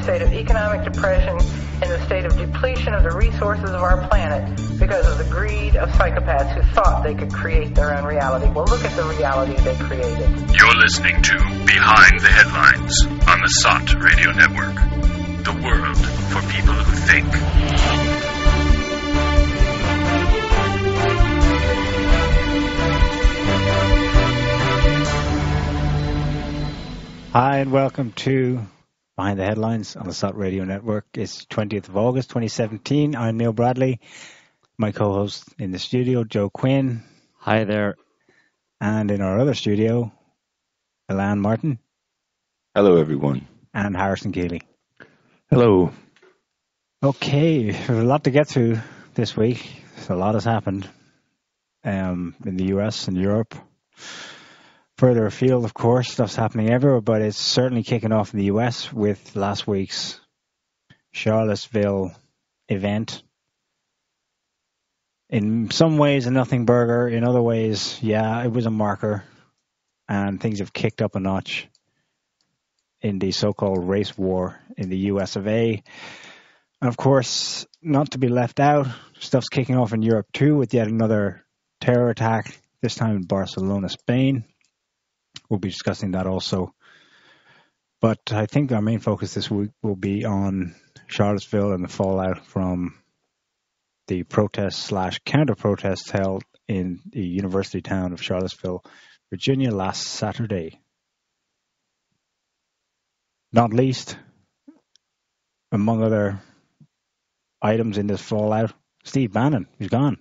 state of economic depression, in the state of depletion of the resources of our planet because of the greed of psychopaths who thought they could create their own reality. Well, look at the reality they created. You're listening to Behind the Headlines on the SOT Radio Network. The world for people who think. Hi and welcome to Behind the Headlines on the SOT Radio Network. It's 20th of August 2017. I'm Neil Bradley. My co-host in the studio, Joe Quinn. Hi there. And in our other studio, Alan Martin. Hello, everyone. And Harrison Keeley. Hello. Okay, there's a lot to get through this week. A lot has happened in the US and Europe. Further afield, of course, stuff's happening everywhere, but it's certainly kicking off in the US with last week's Charlottesville event. In some ways, a nothing burger. In other ways, yeah, it was a marker, and things have kicked up a notch in the so-called race war in the US of A. And of course, not to be left out, stuff's kicking off in Europe too with yet another terror attack, this time in Barcelona, Spain. We'll be discussing that also. But I think our main focus this week will be on Charlottesville and the fallout from the protests/counter-protests held in the university town of Charlottesville, Virginia last Saturday. Not least, among other items in this fallout, Steve Bannon, he's gone.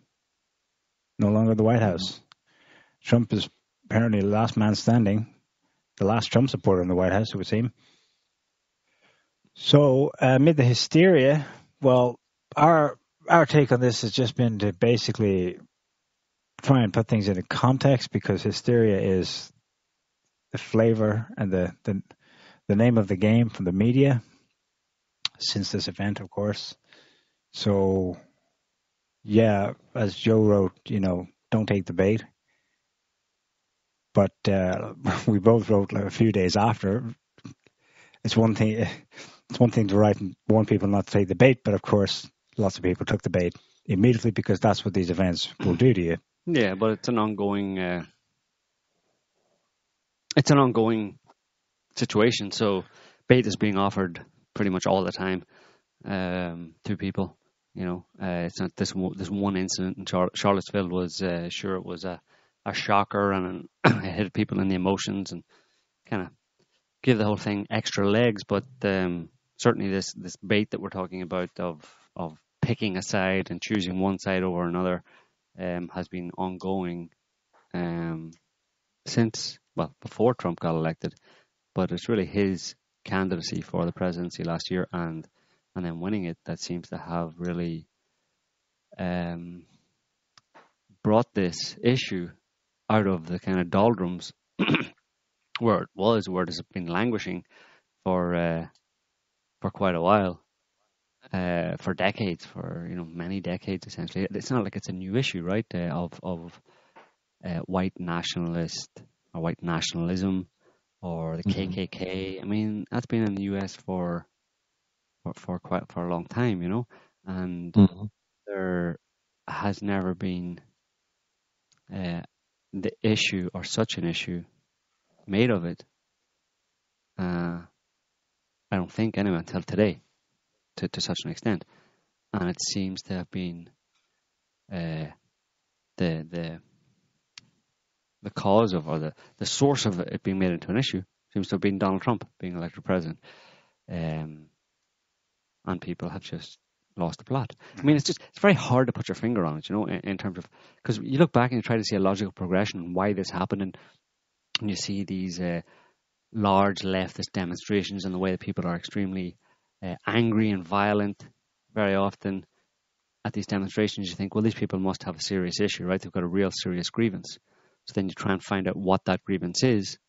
No longer at the White House. Trump is apparently the last man standing, the last Trump supporter in the White House, it would seem. So, amid the hysteria, well, our take on this has just been to basically try and put things into context, because hysteria is the flavor and the name of the game from the media since this event, of course. So, yeah, as Joe wrote, don't take the bait. But we both wrote a few days after. It's one thing to write and warn people not to take the bait, but of course, lots of people took the bait immediately because that's what these events will do to you. Yeah, but it's an ongoing situation. So bait is being offered pretty much all the time to people. It's not this one incident in Charlottesville was sure it was a shocker, and it hit people in the emotions and kind of give the whole thing extra legs. But certainly this bait that we're talking about of picking a side and choosing one side over another has been ongoing since, before Trump got elected. But it's really his candidacy for the presidency last year and then winning it that seems to have really brought this issue out of the kind of doldrums where it has been languishing for quite a while, for decades, for many decades essentially. It's not like it's a new issue, right? Of white nationalist or white nationalism or the KKK. I mean, that's been in the US for a long time, and there has never been the issue or such an issue made of it. I don't think anyway until today, to such an extent, and it seems to have been the cause of, or the source of it being made into an issue seems to have been Donald Trump being elected president, and people have just lost the plot. I mean, it's very hard to put your finger on it, in terms of, because you look back and you try to see a logical progression and why this happened, and you see these large leftist demonstrations and the way that people are extremely angry and violent very often at these demonstrations. You think, well, these people must have a serious issue, right? They've got a real serious grievance. So then you try and find out what that grievance is,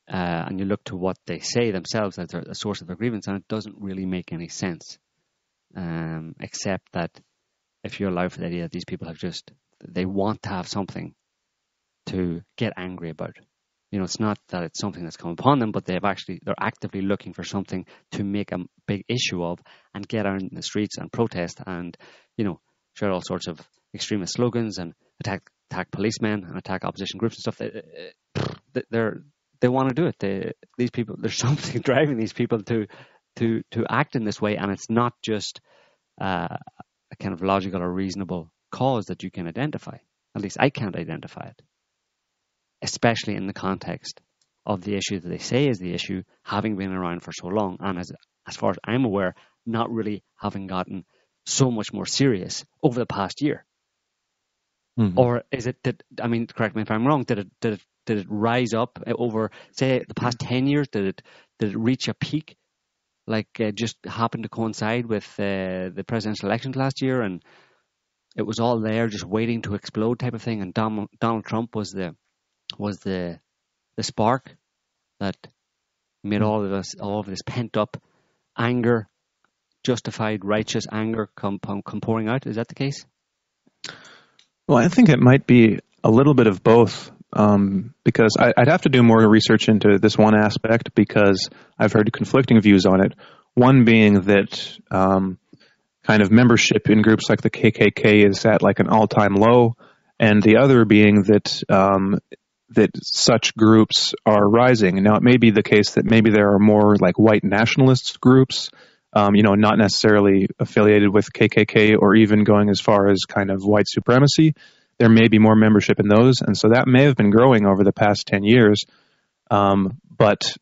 and you look to what they say themselves as a source of their grievance, and it doesn't really make any sense. Except that if you allow for the idea that these people they want to have something to get angry about. it's not that it's something that's come upon them, but they're actively looking for something to make a big issue of and get out in the streets and protest and, share all sorts of extremist slogans and attack policemen and attack opposition groups and stuff. They want to do it. These people, there's something driving these people to act in this way, and it's not just a kind of logical or reasonable cause that you can identify. At least I can't identify it, especially in the context of the issue that they say is the issue, having been around for so long, and as far as I'm aware, not really having gotten so much more serious over the past year. Mm-hmm. Or is it that, correct me if I'm wrong, did it rise up over, say, the past 10 years? Did it reach a peak, like just happened to coincide with the presidential elections last year, and it was all there just waiting to explode type of thing, and Donald Trump was the spark that made all of this pent up anger, justified righteous anger come pouring out? Is that the case? Well, I think it might be a little bit of both, because I'd have to do more research into this one aspect, because I've heard conflicting views on it. One being that kind of membership in groups like the KKK is at like an all-time low, and the other being that that such groups are rising. Now, it may be the case that maybe there are more like white nationalist groups, not necessarily affiliated with KKK or even going as far as kind of white supremacy. There may be more membership in those, and so that may have been growing over the past 10 years. But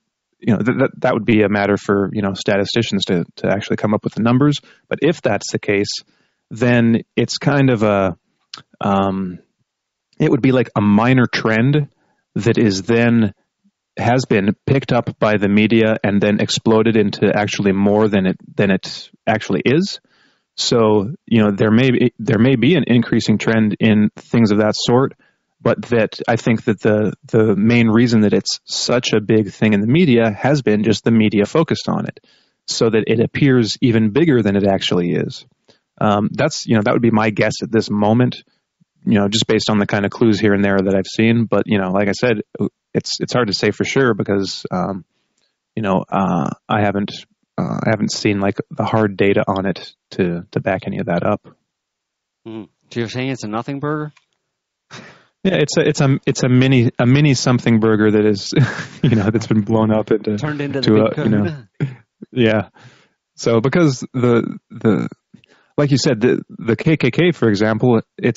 that would be a matter for statisticians to actually come up with the numbers. But if that's the case, then it's kind of it would be like a minor trend that has been picked up by the media and then exploded into actually more than it actually is. So, there may be an increasing trend in things of that sort, but that I think that the main reason that it's such a big thing in the media has been just the media focused on it, so that it appears even bigger than it actually is. That would be my guess at this moment, just based on the kind of clues here and there that I've seen. But, like I said, it's hard to say for sure because, I haven't seen like the hard data on it to back any of that up. Mm. So you're saying it's a nothing burger? Yeah, it's a mini something burger that is, that's been blown up into turned into the big kahuna. Yeah. So because the like you said, the KKK, for example, we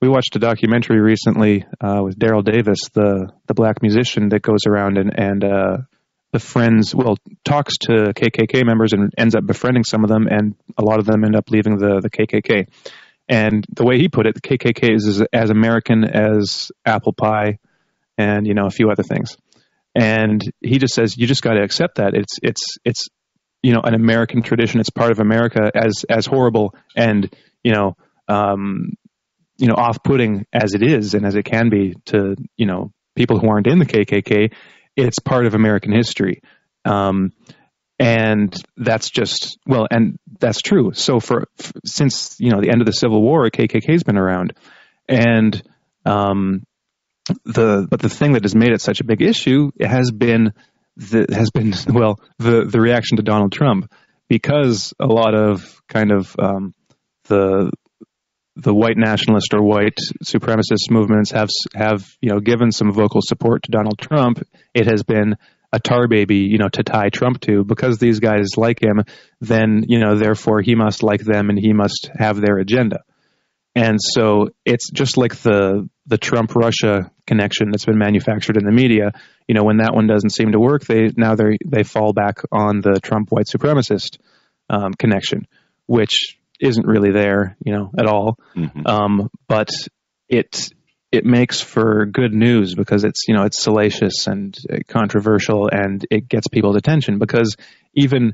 watched a documentary recently with Daryl Davis, the black musician that goes around and talks to KKK members and ends up befriending some of them, and a lot of them end up leaving the KKK. And the way he put it, the KKK is as American as apple pie and, a few other things. And he just says, you just got to accept that. It's an American tradition. It's part of America, as horrible and, off-putting as it is and as it can be to, people who aren't in the KKK. It's part of American history. And that's and that's true. So since, the end of the Civil War, KKK's been around. And the thing that has made it such a big issue has been the reaction to Donald Trump, because a lot of kind of the white nationalist or white supremacist movements have given some vocal support to Donald Trump. It has been a tar baby, to tie Trump to, because these guys like him, then, therefore he must like them and he must have their agenda. And so it's just like the Trump-Russia connection that's been manufactured in the media. When that one doesn't seem to work, they fall back on the Trump white supremacist connection, which isn't really there, at all. Mm-hmm. But it makes for good news because it's salacious and controversial, and it gets people's attention because even,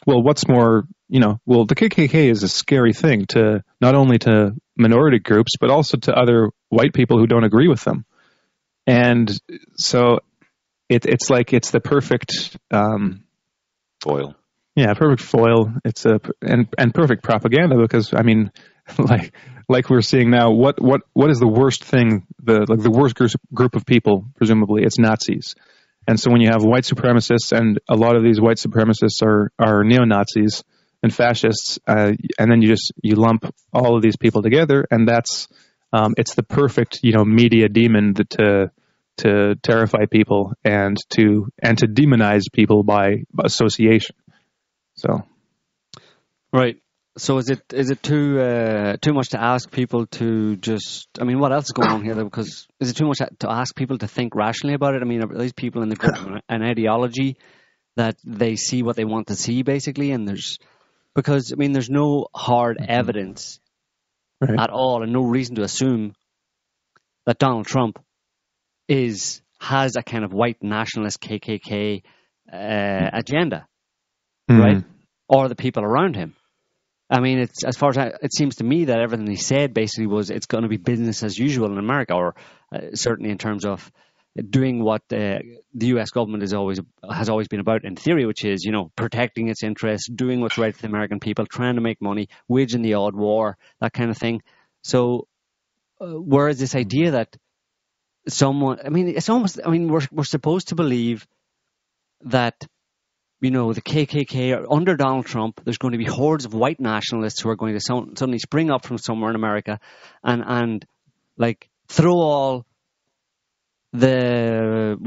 what's more, the KKK is a scary thing to not only to minority groups, but also to other white people who don't agree with them. And so it's the perfect, foil. Yeah, perfect foil. It's and perfect propaganda because, like we're seeing now. What is the worst thing? The worst group of people, presumably, it's Nazis. And so when you have white supremacists, and a lot of these white supremacists are neo-Nazis and fascists, and then you lump all of these people together, and that's it's the perfect media demon to terrify people and to demonize people by association. So, right. So is it too much to ask people to just? I mean, what else is going on here? Because is it too much to ask people to think rationally about it? I mean, are these people in the group an ideology that they see what they want to see, basically? And there's no hard evidence at all, and no reason to assume that Donald Trump has a kind of white nationalist KKK agenda, right? Or the people around him. I mean, it's as far as it seems to me that everything he said basically was it's going to be business as usual in America, or certainly in terms of doing what the U.S. government has always been about in theory, which is protecting its interests, doing what's right for the American people, trying to make money, waging the odd war, that kind of thing. So, whereas this idea that we're supposed to believe that. The KKK, under Donald Trump, there's going to be hordes of white nationalists who are going to suddenly spring up from somewhere in America and throw all the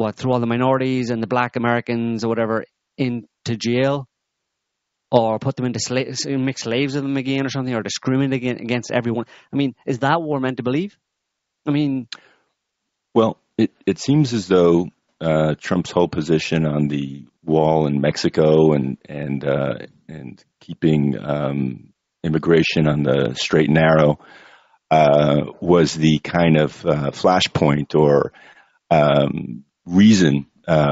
minorities and the black Americans or whatever into jail, or put them into make slaves of them again or something, or discriminate against everyone. I mean, is that what we're meant to believe? I mean, well, it seems as though Trump's whole position on the wall in Mexico and keeping immigration on the straight and narrow was the kind of flashpoint or reason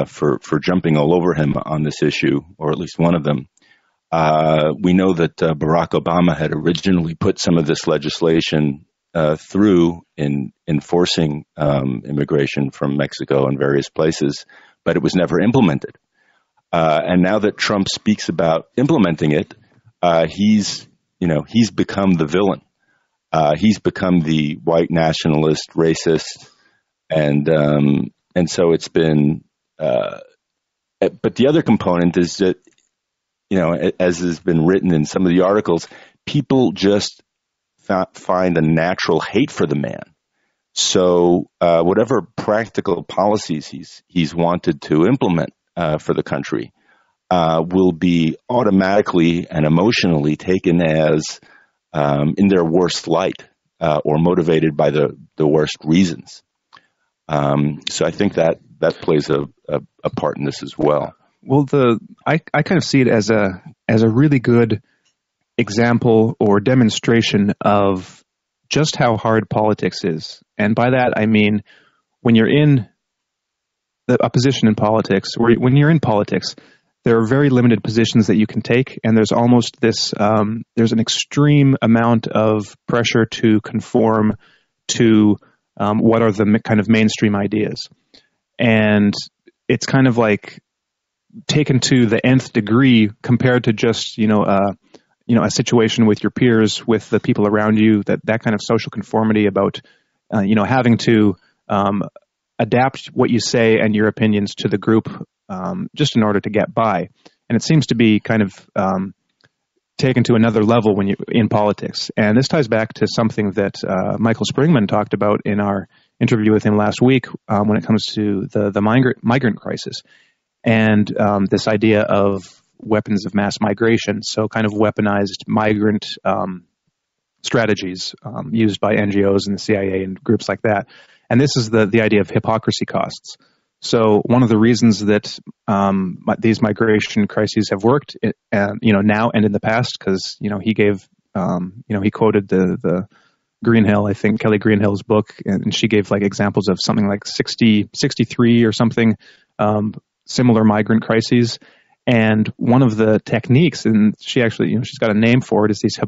for jumping all over him on this issue, or at least one of them. We know that Barack Obama had originally put some of this legislation through in enforcing immigration from Mexico and various places, but it was never implemented. And now that Trump speaks about implementing it, he's become the villain. He's become the white nationalist, racist, and so it's been. But the other component is that, as has been written in some of the articles, people just find a natural hate for the man. So whatever practical policies he's wanted to implement for the country will be automatically and emotionally taken as in their worst light or motivated by the worst reasons. So I think that plays a part in this as well. Well, I kind of see it as a really good example or demonstration of just how hard politics is. And by that, I mean, when you're in a position in politics, or when you're in politics, there are very limited positions that you can take, and there's almost this, there's an extreme amount of pressure to conform to what are the kind of mainstream ideas. And it's kind of like taken to the nth degree compared to just, a situation with your peers, with the people around you, that kind of social conformity about, having to adapt what you say and your opinions to the group just in order to get by. And it seems to be kind of taken to another level when you're in politics. And this ties back to something that Michael Springman talked about in our interview with him last week when it comes to the migrant crisis and this idea of weapons of mass migration, so kind of weaponized migrant strategies used by NGOs and the CIA and groups like that. And this is the idea of hypocrisy costs. So one of the reasons that these migration crises have worked, now and in the past, because he gave, he quoted the Greenhill, I think Kelly Greenhill's book, and she gave examples of something like 63 or something similar migrant crises. And one of the techniques, and she actually, she's got a name for it, is these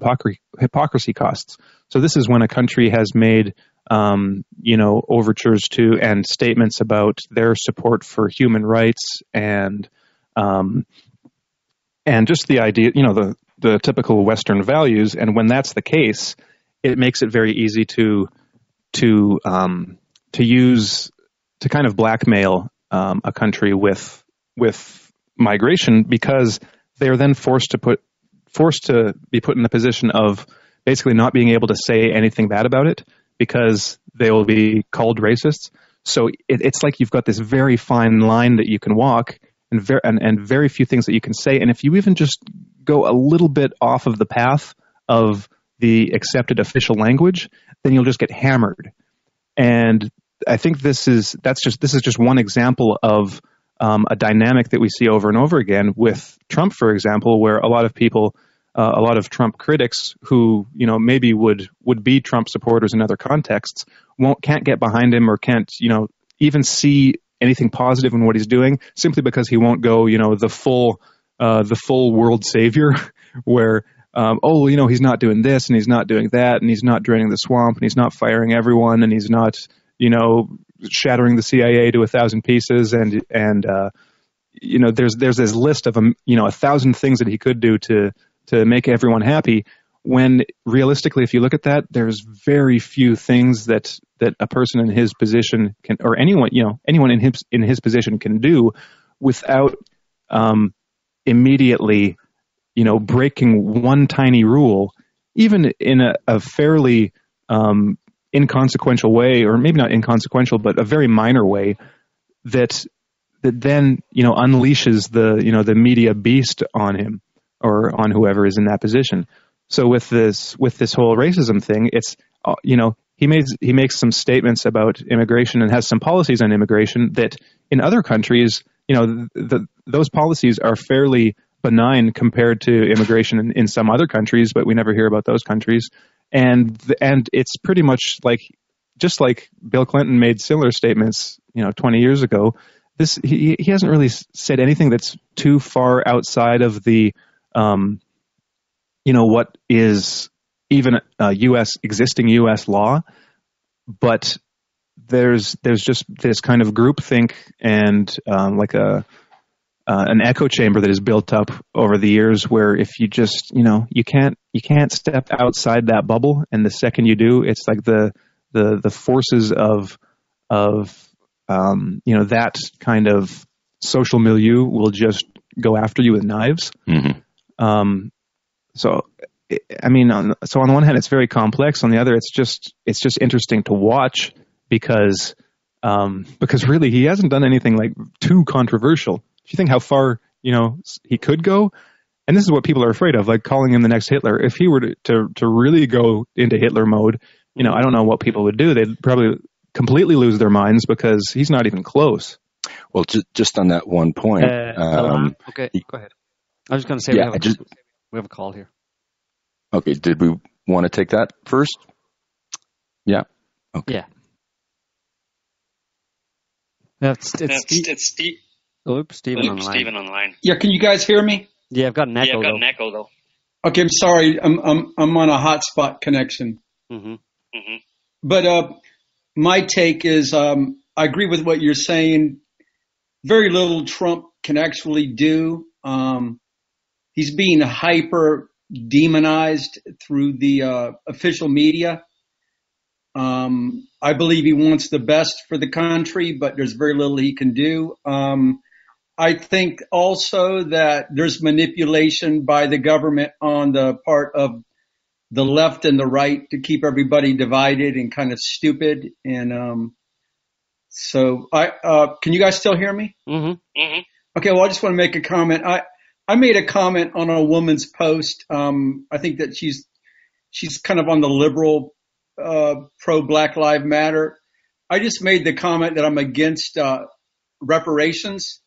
hypocrisy costs. So this is when a country has made overtures to and statements about their support for human rights and just the idea, the typical Western values. And when that's the case, it makes it very easy to kind of blackmail a country with migration, because they are then forced to be put in the position of basically not being able to say anything bad about it because they will be called racists. So it's like you've got this very fine line that you can walk, and very few things that you can say. And if you even just go a little bit off of the path of the accepted official language, then you'll just get hammered. And I think this is just one example of a dynamic that we see over and over again with Trump, for example, where a lot of people, a lot of Trump critics who, maybe would be Trump supporters in other contexts, can't get behind him or can't, even see anything positive in what he's doing, simply because he won't go, the full world savior, where he's not doing this and he's not doing that and he's not draining the swamp and he's not firing everyone and he's not, shattering the CIA to 1,000 pieces and there's this list of 1,000 things that he could do to make everyone happy. When realistically, if you look at that, there's very few things that a person in his position can, or anyone in his position can do without immediately, breaking one tiny rule, even in a fairly inconsequential way, or maybe not inconsequential, but a very minor way, that then unleashes the media beast on him or on whoever is in that position. So with this whole racism thing, it's he makes some statements about immigration and has some policies on immigration that in other countries, those policies are fairly benign compared to immigration in some other countries, but we never hear about those countries. And it's pretty much just like Bill Clinton made similar statements, 20 years ago. He hasn't really said anything that's too far outside of the, what is even existing U.S. law. But there's just this kind of groupthink and an echo chamber that is built up over the years, where if you just you can't step outside that bubble, and the second you do, it's like the forces of that kind of social milieu will just go after you with knives. Mm-hmm. So on the one hand, it's very complex. On the other, it's just interesting to watch because really he hasn't done anything too controversial. If you think how far, he could go, and this is what people are afraid of, calling him the next Hitler. If he were to really go into Hitler mode, I don't know what people would do. They'd probably completely lose their minds because he's not even close. Well, just on that one point. Okay, go ahead. I was going to say we have a call here. Okay, did we want to take that first? Yeah. Okay. Yeah. It's Steve. Oops, Stephen on the line. Yeah, can you guys hear me? Yeah, I've got an echo. Though. Okay, I'm sorry. I'm on a hotspot connection. Mm-hmm. Mm-hmm. But my take is I agree with what you're saying. Very little Trump can actually do. He's being hyper demonized through the official media. I believe he wants the best for the country, but there's very little he can do. I think also that there's manipulation by the government on the part of the left and the right to keep everybody divided and kind of stupid. And so can you guys still hear me? Mm-hmm. Mm-hmm. Okay, well, I just want to make a comment. I made a comment on a woman's post. I think that she's kind of on the liberal pro Black Lives Matter. I just made the comment that I'm against reparations.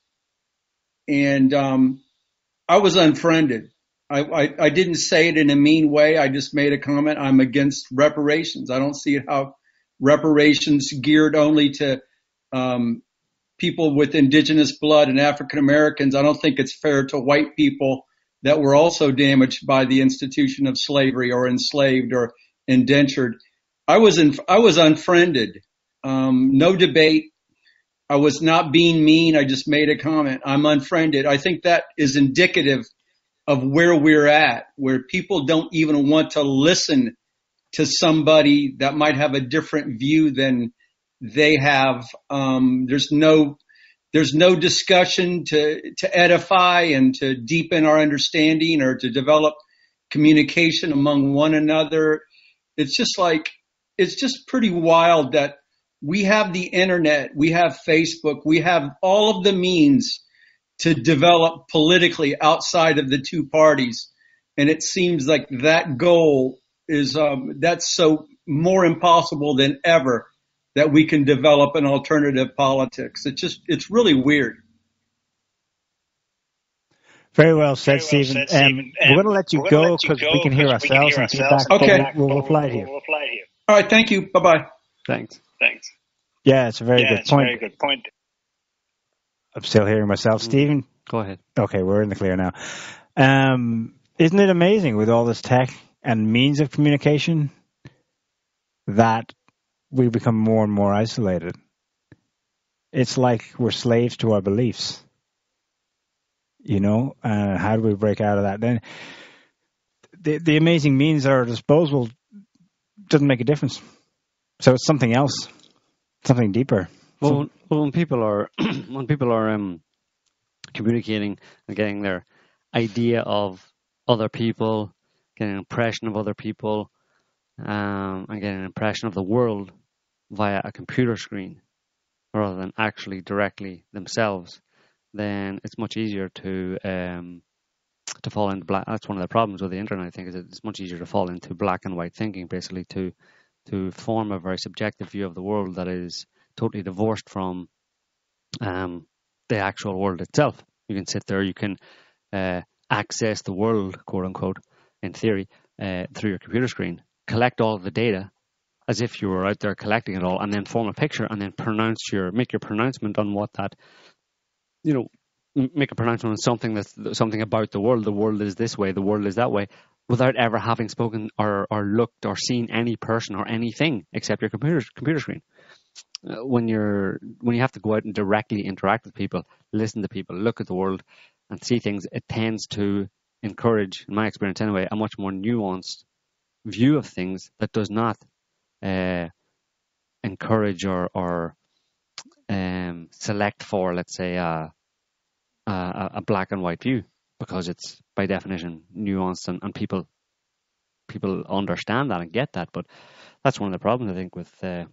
And I was unfriended. I didn't say it in a mean way. I just made a comment. I'm against reparations. I don't see how reparations geared only to people with indigenous blood and African Americans. I don't think it's fair to white people that were also damaged by the institution of slavery or enslaved or indentured. I was unfriended. No debate. I was not being mean. I just made a comment. I'm unfriended. I think that is indicative of where we're at, where people don't even want to listen to somebody that might have a different view than they have. There's no discussion to edify and to deepen our understanding or to develop communication among one another. It's just pretty wild that we have the internet, we have Facebook, we have all of the means to develop politically outside of the two parties. And it seems like that goal is, that's so more impossible than ever, that we can develop an alternative politics. It's really weird. Very well said, Stephen. We're going to let you go because we can hear ourselves and feedback. Okay. We'll reply to you. All right. Thank you. Bye-bye. Thanks. Yeah, it's a very good point. I'm still hearing myself. Stephen? Go ahead. Okay, we're in the clear now. Isn't it amazing with all this tech and means of communication that we become more and more isolated? It's like we're slaves to our beliefs. You know, how do we break out of that? Then the amazing means at our disposal doesn't make a difference. So it's something else, something deeper. Well, when people are communicating and getting their idea of other people, getting an impression of other people, and getting an impression of the world via a computer screen rather than actually directly themselves, then it's much easier to fall into black. That's one of the problems with the internet, I think, is it's much easier to fall into black and white thinking, basically to form a very subjective view of the world that is totally divorced from the actual world itself. You can sit there, you can access the world, quote unquote, in theory, through your computer screen, collect all of the data as if you were out there collecting it all, and then form a picture and then make your pronouncement on what that, make a pronouncement on something about the world. The world is this way, the world is that way, without ever having spoken or looked or seen any person or anything except your computer screen. When you have to go out and directly interact with people, listen to people, look at the world and see things, it tends to encourage, in my experience anyway, a much more nuanced view of things that does not encourage or select for, let's say, a black and white view, because it's by definition nuanced and people understand that and get that. But that's one of the problems, I think, with the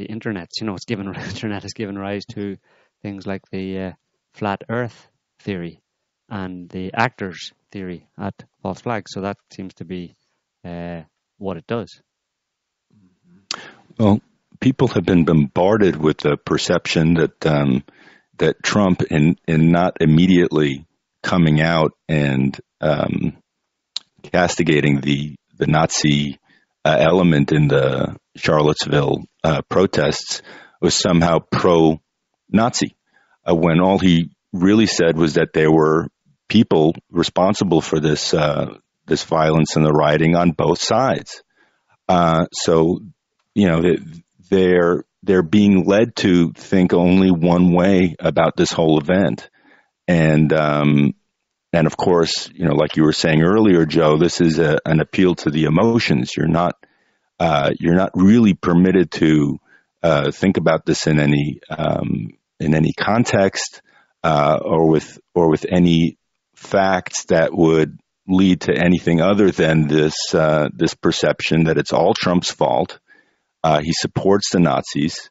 internet. Internet has given rise to things like the flat Earth theory and the actors theory at false flag. So that seems to be what it does. Well, people have been bombarded with the perception that Trump, in not immediately coming out and castigating the Nazi element in the Charlottesville protests, was somehow pro-Nazi, when all he really said was that there were people responsible for this violence and the rioting on both sides. So they're being led to think only one way about this whole event, and of course, like you were saying earlier, Joe, this is an appeal to the emotions. You're not really permitted to think about this in any context or with any facts that would lead to anything other than this perception that it's all Trump's fault. He supports the Nazis,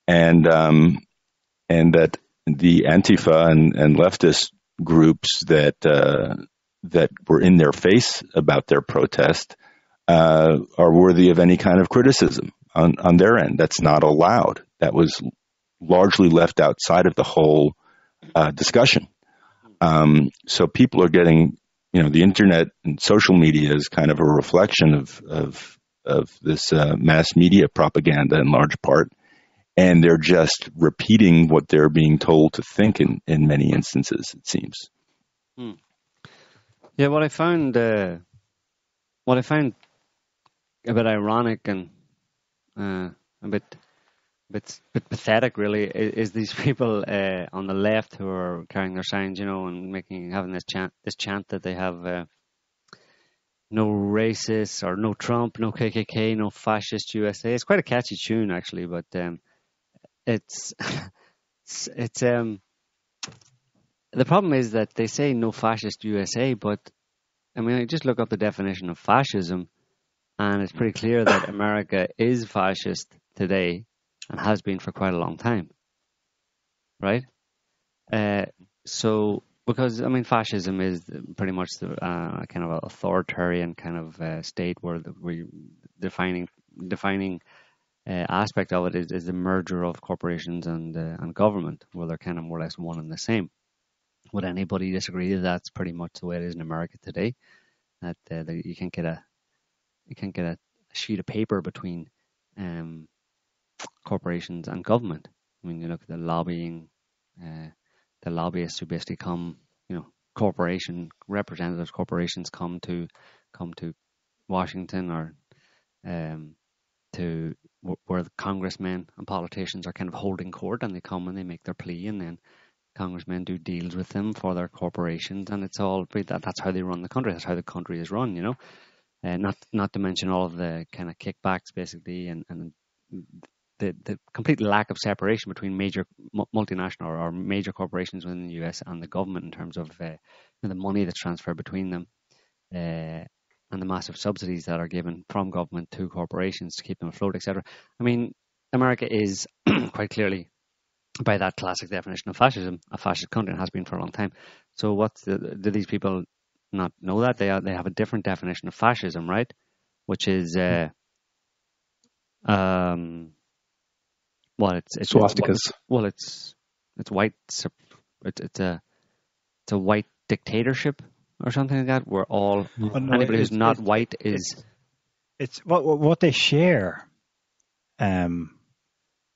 and that the Antifa and leftist groups that were in their face about their protest are worthy of any kind of criticism on their end. That's not allowed. That was largely left outside of the whole discussion. So people are getting, the internet and social media is kind of a reflection of this mass media propaganda in large part, and they're just repeating what they're being told to think in many instances, it seems. Yeah, what I found a bit ironic and a bit pathetic, really, is these people on the left who are carrying their signs, and having this chant that they have. no racists or no Trump, no KKK, no fascist USA. It's quite a catchy tune actually, but it's the problem is that they say no fascist USA, but I mean, I just look up the definition of fascism, and it's pretty clear that America is fascist today and has been for quite a long time, right? So, because, I mean, fascism is pretty much the kind of authoritarian kind of state where we defining aspect of it is the merger of corporations and government, where they're kind of more or less one and the same. Would anybody disagree that that's pretty much the way it is in America today? That you can't get a sheet of paper between corporations and government. I mean, you look at the lobbying, the lobbyists who basically come, corporation representatives, corporations come to Washington or to where the congressmen and politicians are kind of holding court, and they come and they make their plea, and then congressmen do deals with them for their corporations, and it's all that's how they run the country. That's how the country is run, not to mention all of the kind of kickbacks, basically, and the complete lack of separation between major multinational or major corporations within the US and the government in terms of the money that's transferred between them, and the massive subsidies that are given from government to corporations to keep them afloat, etc. I mean, America is quite clearly, by that classic definition of fascism, a fascist country, and has been for a long time. So do these people not know that? They have a different definition of fascism, right? Which is it's swastikas. It's white. It's a white dictatorship or something like that, where anybody who's not white is. It's what they share.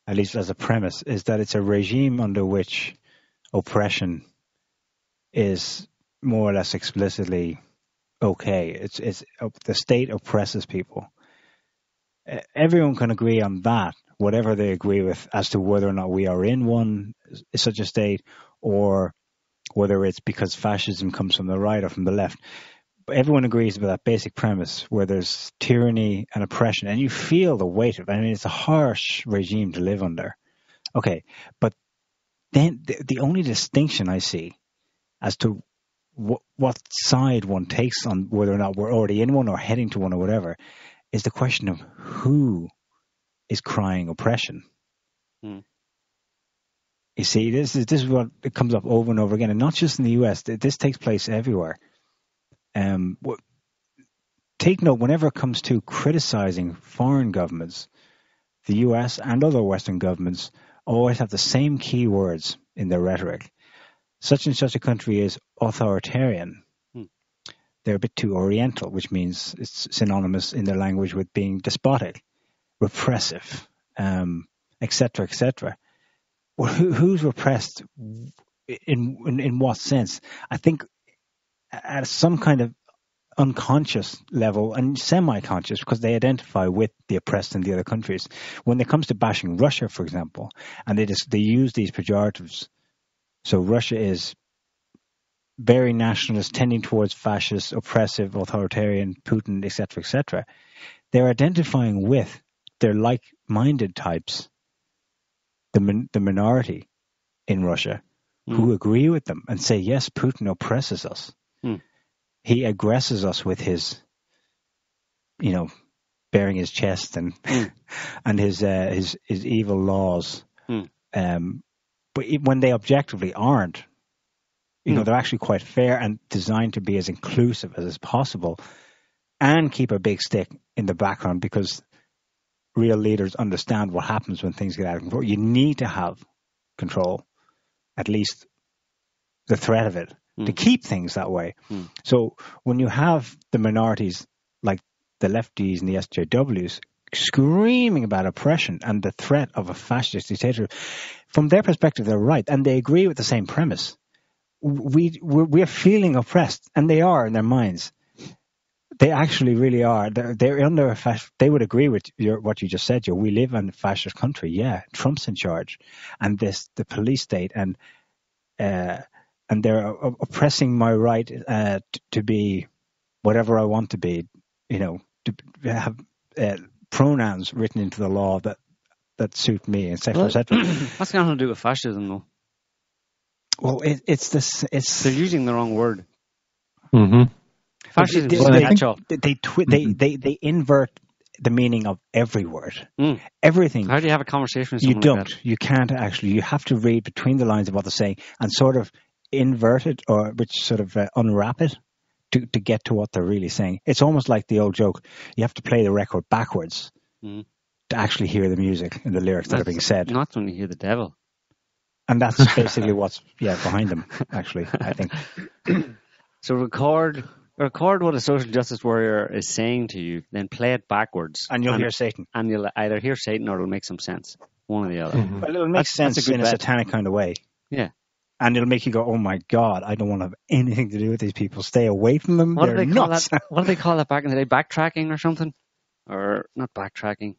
At least as a premise, is that it's a regime under which oppression is more or less explicitly okay. It's the state oppresses people. Everyone can agree on that, whatever they agree with, as to whether or not we are in such a state, or whether it's because fascism comes from the right or from the left. But everyone agrees with that basic premise, where there's tyranny and oppression, and you feel the weight of it. I mean, it's a harsh regime to live under. Okay, but then the only distinction I see as to what side one takes on whether or not we're already in one or heading to one or whatever is the question of who is crying oppression. You see, this is what it comes up over and over again, and not just in the US. This takes place everywhere. Take note, whenever it comes to criticizing foreign governments, the US and other Western governments always have the same key words in their rhetoric. Such and such a country is authoritarian. They're a bit too oriental, which means it's synonymous in their language with being despotic, repressive, etc., etc. Well, who's repressed in what sense? I think at some kind of unconscious level and semi-conscious, because they identify with the oppressed in the other countries. When it comes to bashing Russia, for example, and they use these pejoratives. So Russia is very nationalist, tending towards fascist, oppressive, authoritarian, Putin, etc., etc. They're identifying with their like-minded types, the minority in Russia, who agree with them and say, yes, Putin oppresses us. He aggresses us with his, bearing his chest and and his evil laws. But when they objectively aren't, they're actually quite fair and designed to be as inclusive as possible, and keep a big stick in the background, because real leaders understand what happens when things get out of control. You need to have control, at least the threat of it, to keep things that way. So when you have the minorities like the lefties and the SJWs screaming about oppression and the threat of a fascist dictator, from their perspective, they're right, and they agree with the same premise. We're feeling oppressed, and they are in their minds. They actually really are. They're under they would agree with what you just said, Joe. We live in a fascist country. Yeah, Trump's in charge, and the police state, and they're oppressing my right to be whatever I want to be, to have pronouns written into the law that suit me, etc., etc. What's going to do with fascism, though? Well, it's this. It's they're using the wrong word. Mm-hmm. Fascism. They invert the meaning of every word. Everything. How do you have a conversation with someone You don't. like that? You can't actually. You have to read between the lines of what they're saying and sort of invert it, or which sort of unwrap it to get to what they're really saying. It's almost like the old joke. You have to play the record backwards to actually hear the music and the lyrics that are being said. Not when you hear the devil. And that's basically what's behind them, actually, I think. So record what a social justice warrior is saying to you, then play it backwards. And you'll hear Satan. And you'll either hear Satan or it'll make some sense. One or the other. Mm-hmm. Well, it'll make sense in a satanic kind of way. Yeah. And it'll make you go, oh my God, I don't want to have anything to do with these people. Stay away from them. What They're do they call nuts. that? What do they call that back in the day? Backtracking or something? Or not backtracking.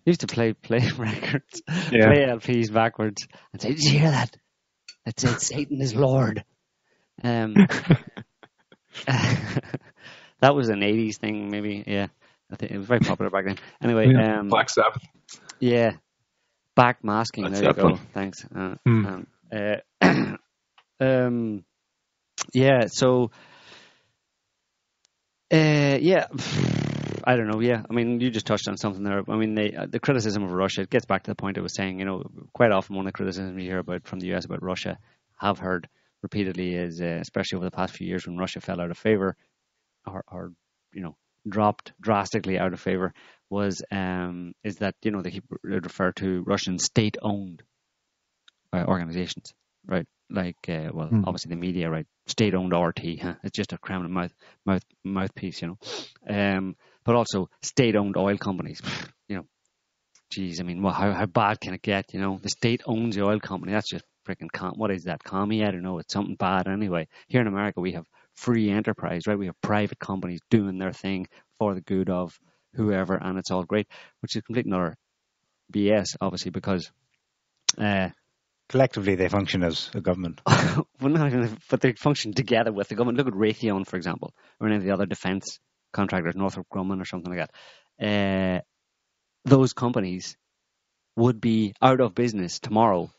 Used to play records, play LPs backwards, and say, "Did you hear that? That said Satan is Lord." That was an '80s thing, maybe. Yeah, I think it was very popular back then. Anyway, Black Sabbath. Yeah, backmasking. There you go. Thanks. Yeah. So. Yeah. I don't know. Yeah, I mean, you just touched on something there. I mean, the criticism of Russia, it gets back to the point I was saying. Quite often one of the criticisms we hear about from the US about Russia, have heard repeatedly, is especially over the past few years when Russia fell out of favor, or dropped drastically out of favor, is that they keep refer to Russian state-owned organizations, right? Like, obviously the media, right? State-owned RT, it's just a Kremlin mouthpiece, but also state-owned oil companies. Geez, I mean, how bad can it get? The state owns the oil company. That's just freaking what is that? Commie? I don't know. It's something bad anyway. Here in America, we have free enterprise, right? We have private companies doing their thing for the good of whoever, and it's all great, which is complete and utter BS, obviously, because collectively they function as a government. Well, not even, but they function together with the government. Look at Raytheon, for example, or any of the other defense contractors, Northrop Grumman or something like that. Those companies would be out of business tomorrow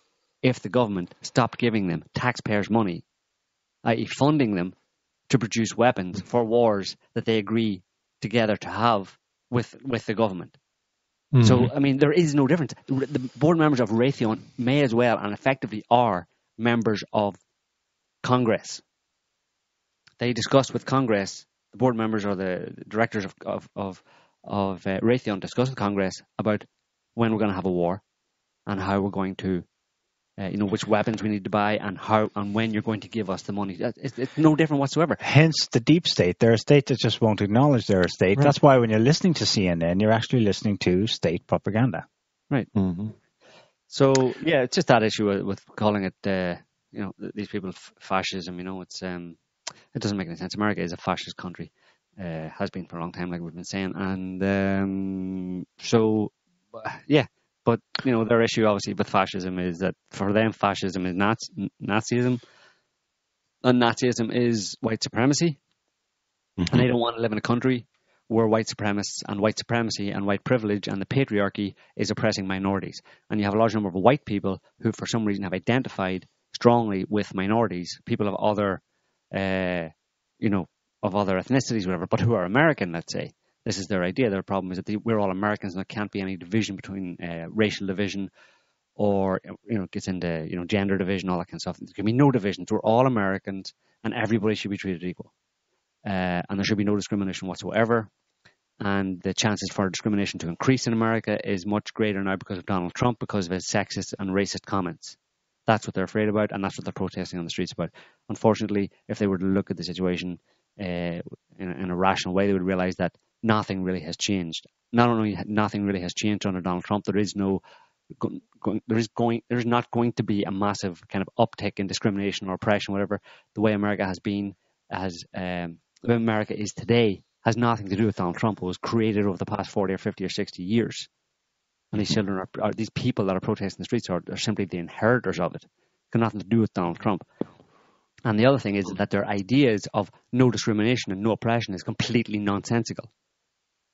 if the government stopped giving them taxpayers' money, i.e. funding them to produce weapons for wars that they agree together to have with the government. Mm-hmm. So, I mean, there is no difference. The board members of Raytheon may as well and effectively are members of Congress. They discuss with Congress, the board members or the directors of Raytheon discuss with Congress about when we're going to have a war and how we're going to, which weapons we need to buy and how and when you're going to give us the money. It's no different whatsoever. Hence the deep state. They're a state that just won't acknowledge they're a state. Right. That's why when you're listening to CNN, you're actually listening to state propaganda. Right. Mm-hmm. So, yeah, it's just that issue with calling it, these people fascism. It doesn't make any sense. America is a fascist country. Has been for a long time, like we've been saying. And but, their issue, obviously, with fascism is that for them, fascism is Nazism, and Nazism is white supremacy. Mm-hmm. And they don't want to live in a country where white supremacists and white supremacy and white privilege and the patriarchy is oppressing minorities. And you have a large number of white people who, for some reason, have identified strongly with minorities, people of other, of other ethnicities, whatever, but who are American, let's say. This is their idea. Their problem is that we're all Americans and there can't be any division between racial division or, gets into, gender division, all that kind of stuff. There can be no divisions. We're all Americans and everybody should be treated equal. And there should be no discrimination whatsoever. And the chances for discrimination to increase in America is much greater now because of Donald Trump, because of his sexist and racist comments. That's what they're afraid about, and that's what they're protesting on the streets about. Unfortunately, if they were to look at the situation in a rational way, they would realize that nothing really has changed. Not only nothing really has changed under Donald Trump, there is not going to be a massive kind of uptick in discrimination or oppression, whatever. The way America has been, the way America is today, has nothing to do with Donald Trump. It was created over the past 40 or 50 or 60 years. And these children are these people that are protesting the streets are simply the inheritors of it. It's got nothing to do with Donald Trump. And the other thing is that their ideas of no discrimination and no oppression is completely nonsensical.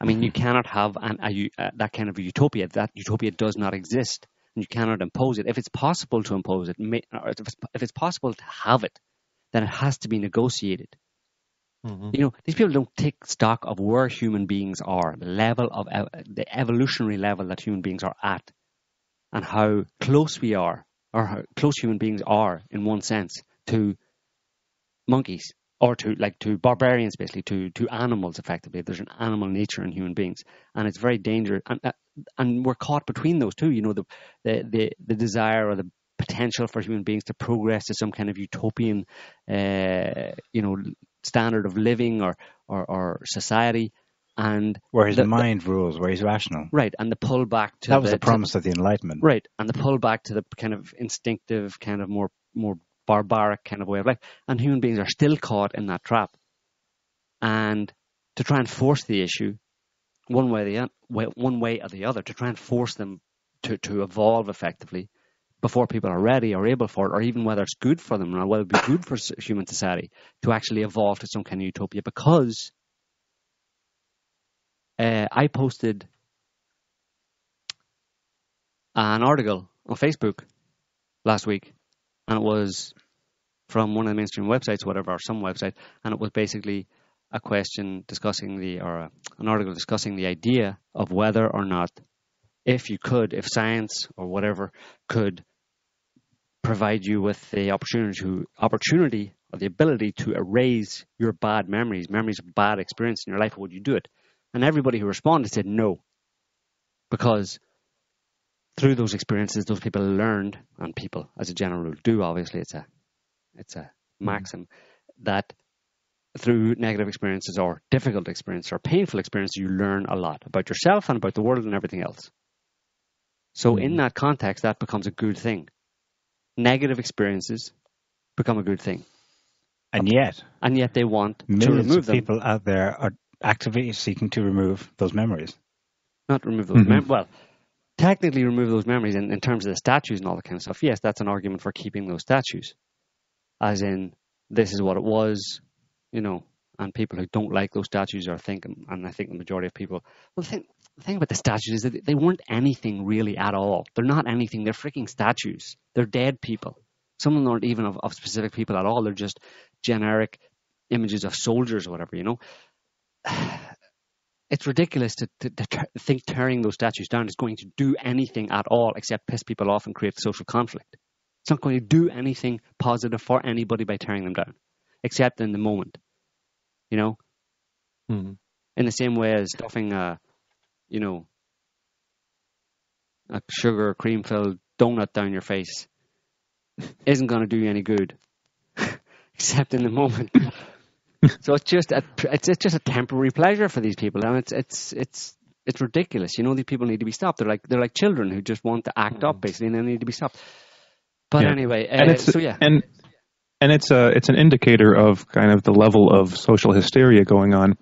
I mean, you cannot have that kind of a utopia. That utopia does not exist, and you cannot impose it. If it's possible to impose it, or if it's possible to have it, then it has to be negotiated. Mm-hmm. You know, these people don't take stock of where human beings are, the level of the evolutionary level that human beings are at, and how close we are, or how close human beings are, in one sense, to monkeys, or to barbarians, basically, to animals. Effectively, there's an animal nature in human beings, and it's very dangerous. And we're caught between those two. You know, the desire or the potential for human beings to progress to some kind of utopian, standard of living or society, and where his mind rules, where he's rational, right? And the pull back to that was the promise of the Enlightenment, right? And the pull back to the kind of instinctive, kind of more barbaric kind of way of life, and human beings are still caught in that trap. And to try and force the issue one way or the other, to try and force them to evolve effectively before people are ready or able for it, or even whether it's good for them or whether it would be good for human society to actually evolve to some kind of utopia. Because I posted an article on Facebook last week, and it was from one of the mainstream websites, or some website, and it was basically a question discussing an article discussing the idea of whether or not, if science or whatever could provide you with the opportunity or the ability to erase your bad memories of bad experience in your life, would you do it? And everybody who responded said no, because through those experiences, those people learned, and people as a general rule do, obviously it's a maxim, that through negative experiences or difficult experiences or painful experiences, you learn a lot about yourself and about the world and everything else. So in that context, that becomes a good thing. Negative experiences become a good thing. And yet they want to remove them. Millions of people out there are actively seeking to remove those memories. Not remove those memories. Well, technically remove those memories in terms of the statues and all that kind of stuff. Yes, that's an argument for keeping those statues. As in, this is what it was, and people who don't like those statues are thinking, and I think the majority of people, well, the thing about the statues is that they weren't anything really at all. They're not anything. They're freaking statues. They're dead people. Some of them aren't even of specific people at all. They're just generic images of soldiers or whatever, It's ridiculous to think tearing those statues down is going to do anything at all except piss people off and create social conflict. It's not going to do anything positive for anybody by tearing them down, except in the moment, In the same way as stuffing a sugar cream-filled donut down your face isn't going to do you any good, except in the moment. So it's just a temporary pleasure for these people, and it's ridiculous. These people need to be stopped. They're like children who just want to act up, basically, and they need to be stopped. But anyway, and it's an indicator of kind of the level of social hysteria going on.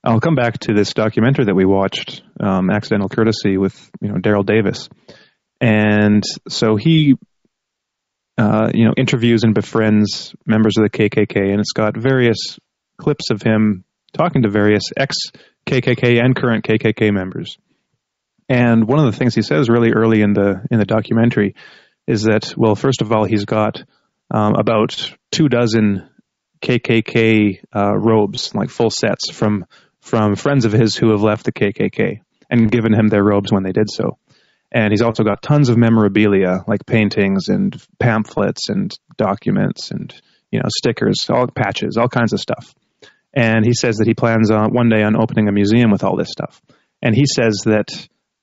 I'll come back to this documentary that we watched, Accidental Courtesy, with Daryl Davis, and so he interviews and befriends members of the KKK, and it's got various clips of him talking to various ex-KKK and current KKK members. And one of the things he says really early in the documentary is that, well, first of all, he's got about 24 KKK robes, like full sets from friends of his who have left the KKK and given him their robes when they did so. And he's also got tons of memorabilia, like paintings and pamphlets and documents and stickers, all patches, all kinds of stuff. And he says that he plans on one day on opening a museum with all this stuff. And he says that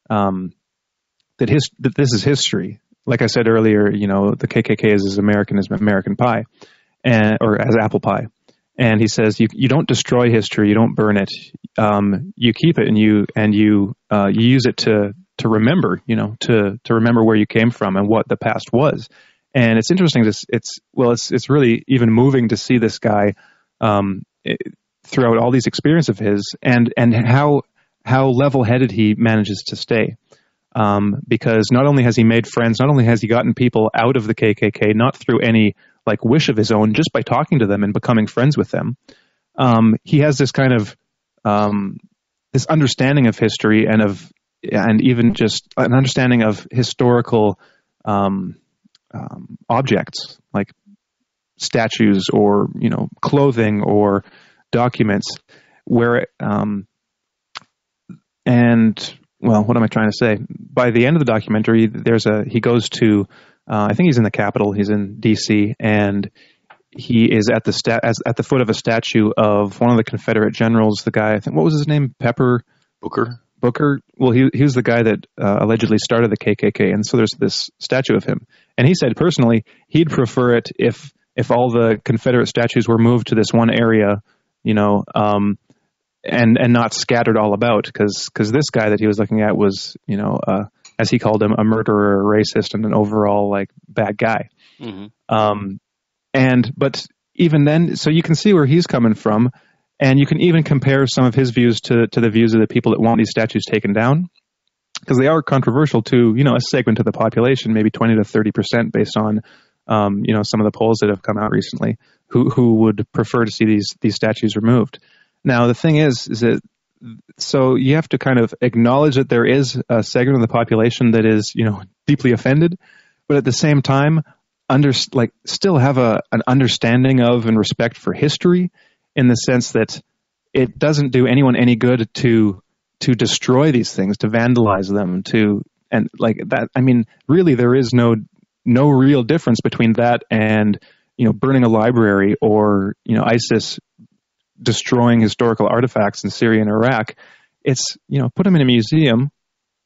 that this is history. Like I said earlier, the KKK is as American as American pie, or as apple pie. And he says you don't destroy history, you don't burn it, you keep it and you use it to remember, to remember where you came from and what the past was. And it's interesting. It's really even moving to see this guy throughout all these experiences of his, and how level-headed he manages to stay. Because not only has he made friends, not only has he gotten people out of the KKK, not through any like wish of his own just by talking to them and becoming friends with them. He has this kind of this understanding of history and even just an understanding of historical objects like statues or clothing or documents, where what am I trying to say? By the end of the documentary, he goes to I think he's in the Capitol. He's in D.C. and he is at the foot of a statue of one of the Confederate generals. The guy, I think, what was his name? Booker. Well, he was the guy that allegedly started the KKK, and so there's this statue of him. And he said personally he'd prefer it if all the Confederate statues were moved to this one area, and not scattered all about, because this guy that he was looking at was, as he called him, a murderer, a racist, and an overall like bad guy. Mm-hmm. But even then, so you can see where he's coming from, and you can even compare some of his views to the views of the people that want these statues taken down, because they are controversial to a segment of the population, maybe 20 to 30% based on some of the polls that have come out recently, who would prefer to see these statues removed. Now, the thing is that, so you have to kind of acknowledge that there is a segment of the population that is, deeply offended, but at the same time, still have an understanding of and respect for history, in the sense that it doesn't do anyone any good to destroy these things, to vandalize them, and like that. I mean, really, there is no real difference between that and burning a library, or ISIS destroying historical artifacts in Syria and Iraq. It's, put them in a museum,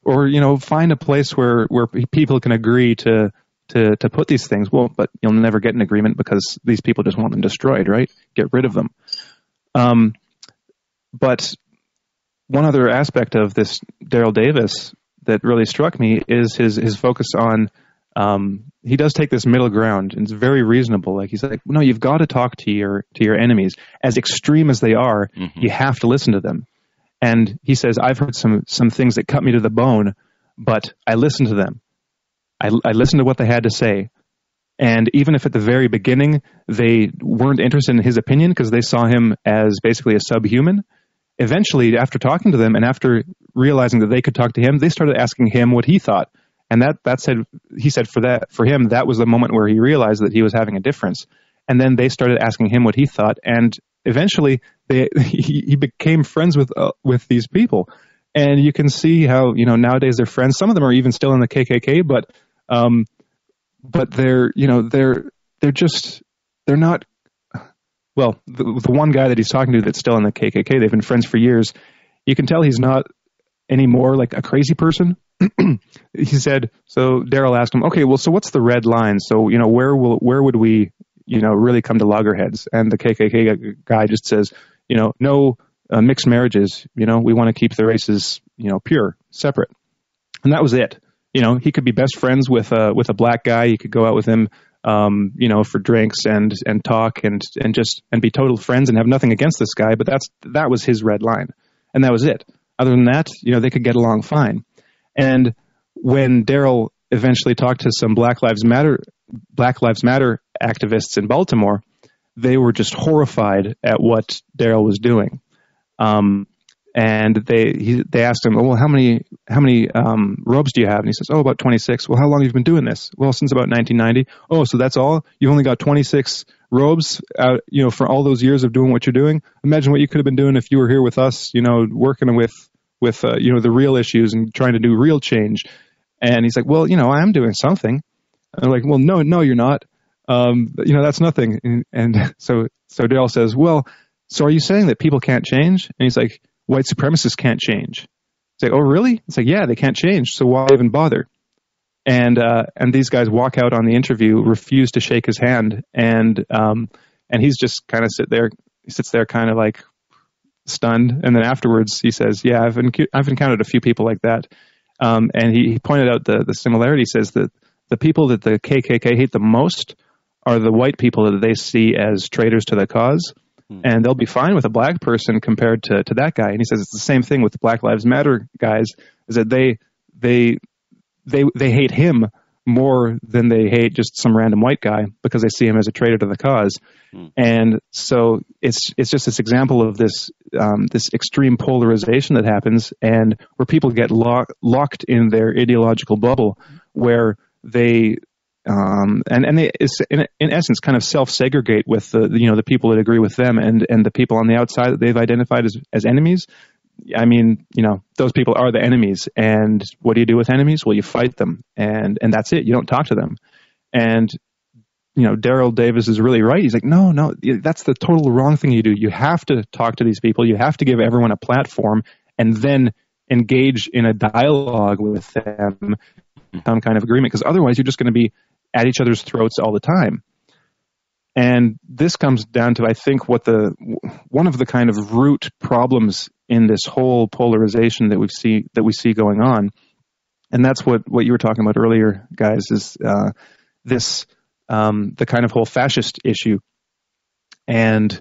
or, find a place where people can agree to put these things. Well, but you'll never get an agreement because these people just want them destroyed, right? Get rid of them. But one other aspect of this Daryl Davis that really struck me is his focus on, he does take this middle ground, and it's very reasonable. Like, he's like, no, you've got to talk to your enemies. As extreme as they are, mm-hmm. you have to listen to them. And he says, I've heard some things that cut me to the bone, but I listened to them. I listened to what they had to say. And even if at the very beginning they weren't interested in his opinion because they saw him as basically a subhuman, eventually, after talking to them and after realizing that they could talk to him, they started asking him what he thought. And he said for him, that was the moment where he realized that he was having a difference. And then they started asking him what he thought. And eventually he became friends with these people. And you can see how, nowadays they're friends. Some of them are even still in the KKK, but they're not, well, the one guy that he's talking to that's still in the KKK, they've been friends for years. You can tell he's not anymore like a crazy person. He said, so Daryl asked him, okay, well, so what's the red line? So, where would we, really come to loggerheads? And the KKK guy just says, no mixed marriages, we want to keep the races, pure, separate. And that was it. He could be best friends with a black guy. You could go out with him, for drinks and talk and be total friends and have nothing against this guy. But that was his red line. And that was it. Other than that, they could get along fine. And when Daryl eventually talked to some Black Lives Matter activists in Baltimore, they were just horrified at what Daryl was doing. And they asked him, well, how many robes do you have? And he says, about 26. Well, how long have you been doing this? Well, since about 1990. Oh, so that's all? You've only got 26 robes, for all those years of doing what you're doing? Imagine what you could have been doing if you were here with us, working with the real issues and trying to do real change. And he's like, well, I am doing something. And they're like, well, no, you're not. That's nothing. And so Daryl says, well, so are you saying that people can't change? And he's like, white supremacists can't change. It's like, oh, really? It's like, yeah, they can't change. So why even bother? And these guys walk out on the interview, refuse to shake his hand. And he's just kind of sits there kind of like stunned. And then afterwards he says, yeah, I've encountered a few people like that. And he pointed out the similarity. He says that the people that the KKK hate the most are the white people that they see as traitors to the cause. And they'll be fine with a black person compared to that guy. And he says it's the same thing with the Black Lives Matter guys, is that they hate him more than they hate just some random white guy because they see him as a traitor to the cause. And so it's just this example of this this extreme polarization that happens, and where people get locked in their ideological bubble, where they and they in essence kind of self-segregate with the people that agree with them and the people on the outside that they've identified as enemies. I mean, those people are the enemies, and what do you do with enemies? Well, you fight them, and that's it. You don't talk to them. And Daryl Davis is really right. He's like, no, that's the total wrong thing you do. You have to talk to these people. You have to give everyone a platform, and then engage in a dialogue with them, some kind of agreement, because otherwise you're just going to be at each other's throats all the time. And this comes down to, I think, one of the kind of root problems in this whole polarization that we see going on, and that's what you were talking about earlier, guys, is this the kind of whole fascist issue. And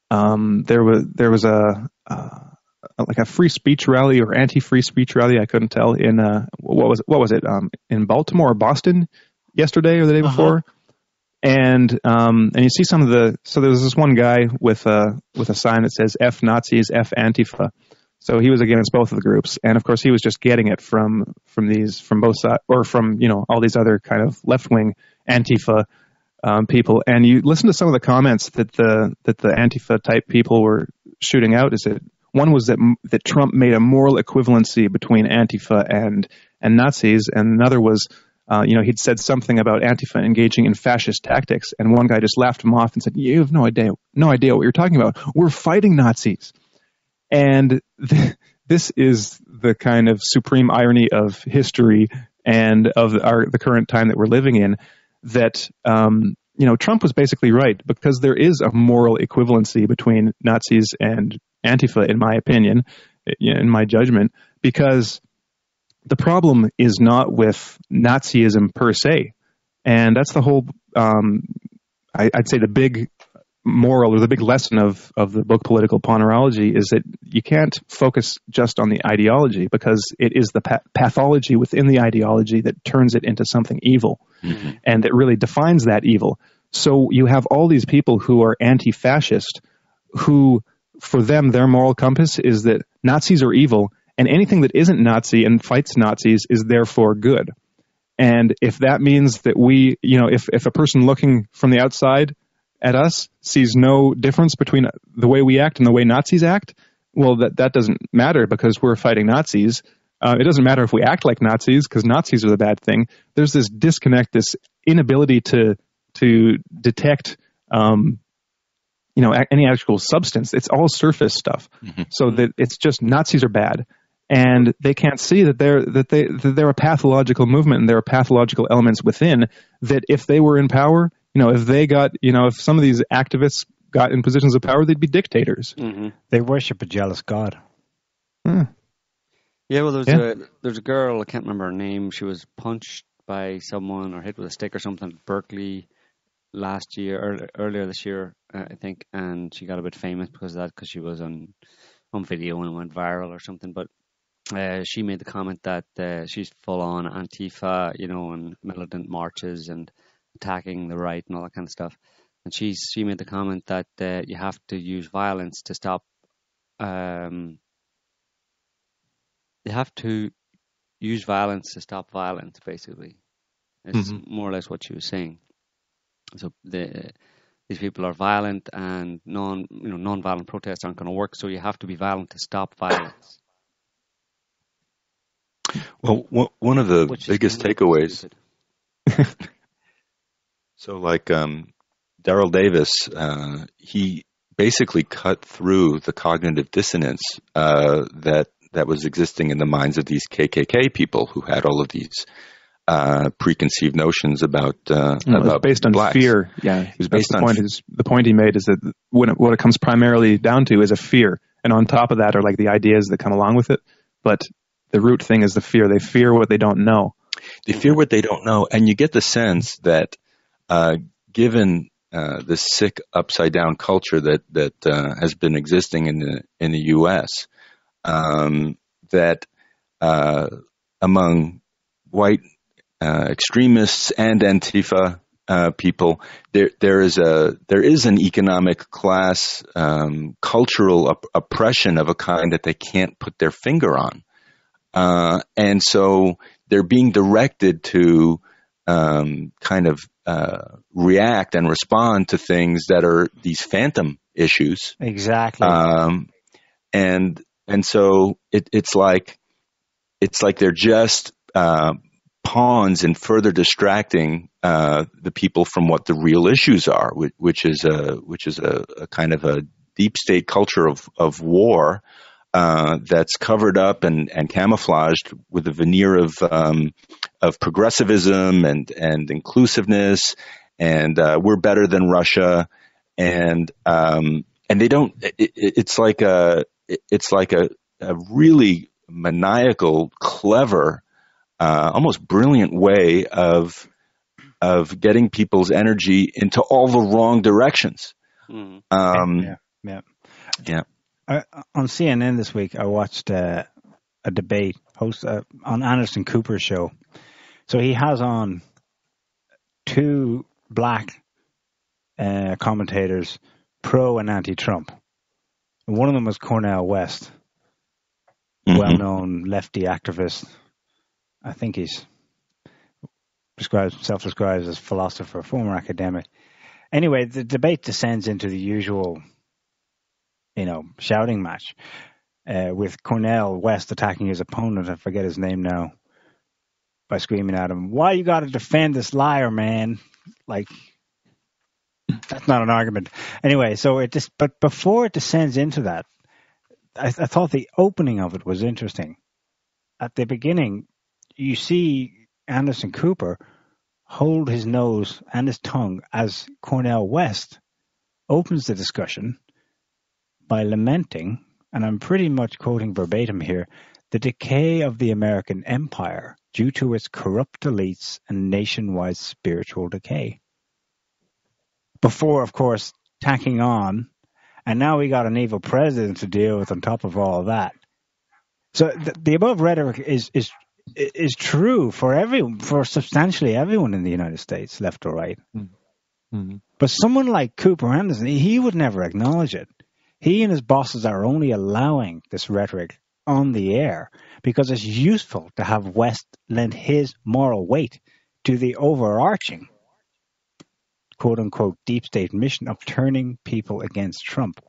there was a free speech rally or anti-free speech rally, I couldn't tell, in what was it in Baltimore or Boston yesterday or the day before. And you see so there was this one guy with a sign that says F Nazis, F Antifa. So he was against both of the groups, and of course he was just getting it from both sides, or from all these other kind of left wing Antifa people. And you listen to some of the comments that the Antifa type people were shooting out. Is that one was that Trump made a moral equivalency between Antifa and Nazis, and another was he'd said something about Antifa engaging in fascist tactics, and one guy just laughed him off and said, "You have no idea what you're talking about. We're fighting Nazis." And this is the kind of supreme irony of history and of the current time that we're living in, that Trump was basically right, because there is a moral equivalency between Nazis and Antifa, in my opinion, in my judgment, because the problem is not with Nazism per se. And that's the whole, I'd say the big moral, or the big lesson of the book Political Ponerology, is that you can't focus just on the ideology, because it is the pathology within the ideology that turns it into something evil, and that really defines that evil. So you have all these people who are anti-fascist, who, for them, their moral compass is that Nazis are evil, and anything that isn't Nazi and fights Nazis is therefore good. And if that means that we, if a person looking from the outside at us sees no difference between the way we act and the way Nazis act, well, that doesn't matter, because we're fighting Nazis. It doesn't matter if we act like Nazis, because Nazis are the bad thing. There's this disconnect, this inability to detect any actual substance. It's all surface stuff. So that it's just Nazis are bad. And they can't see that they're a pathological movement, and there are pathological elements within that, if they were in power, if they got, if some of these activists got in positions of power, they'd be dictators. They worship a jealous God. Yeah, well, there's a girl, I can't remember her name. She was punched by someone or hit with a stick or something at Berkeley last year, or earlier this year, I think, and she got a bit famous because of that, because she was on video and it went viral or something. But she made the comment that she's full on Antifa, and militant marches and attacking the right and all that kind of stuff. And she made the comment that you have to use violence to stop. You have to use violence to stop violence. Basically, is more or less what she was saying. So these people are violent, and non-violent protests aren't going to work. So you have to be violent to stop violence. Well, one of the biggest takeaways. So, like Daryl Davis, he basically cut through the cognitive dissonance that was existing in the minds of these KKK people who had all of these preconceived notions about based on blacks. Fear. Yeah, it was based on the point he made is that what it comes primarily down to is a fear, and on top of that are like the ideas that come along with it. But the root thing is the fear. They fear what they don't know. They fear what they don't know, and you get the sense that, given the sick upside down culture that has been existing in the U.S., that among white extremists and Antifa people. There is an economic class cultural oppression of a kind that they can't put their finger on, and so they're being directed to kind of react and respond to things that are these phantom issues. Exactly. And so it's like they're just pawns in further distracting the people from what the real issues are, which is a kind of a deep state culture of war that's covered up and camouflaged with a veneer of progressivism and inclusiveness, and we're better than Russia, and they don't. It's like a really maniacal, clever, almost brilliant way of getting people's energy into all the wrong directions. Yeah. On CNN this week, I watched a debate on Anderson Cooper's show. So he has on two black commentators, pro and anti-Trump. And one of them was Cornel West, well-known lefty activist. I think he's self-describes as philosopher, former academic. Anyway, the debate descends into the usual, shouting match with Cornel West attacking his opponent. I forget his name now. By screaming at him, "Why you got to defend this liar, man?" Like, that's not an argument. Anyway, but before it descends into that, I thought the opening of it was interesting. At the beginning, you see Anderson Cooper hold his nose and his tongue as Cornel West opens the discussion by lamenting, and I'm pretty much quoting verbatim here, the decay of the American empire due to its corrupt elites and nationwide spiritual decay. Before, of course, tacking on, and now we got an evil president to deal with on top of all of that. So the above rhetoric is true for substantially everyone in the United States, left or right. Mm-hmm. But someone like Cooper Anderson, he would never acknowledge it. He and his bosses are only allowing this rhetoric on the air because it's useful to have West lend his moral weight to the overarching, quote-unquote, deep state mission of turning people against Trump,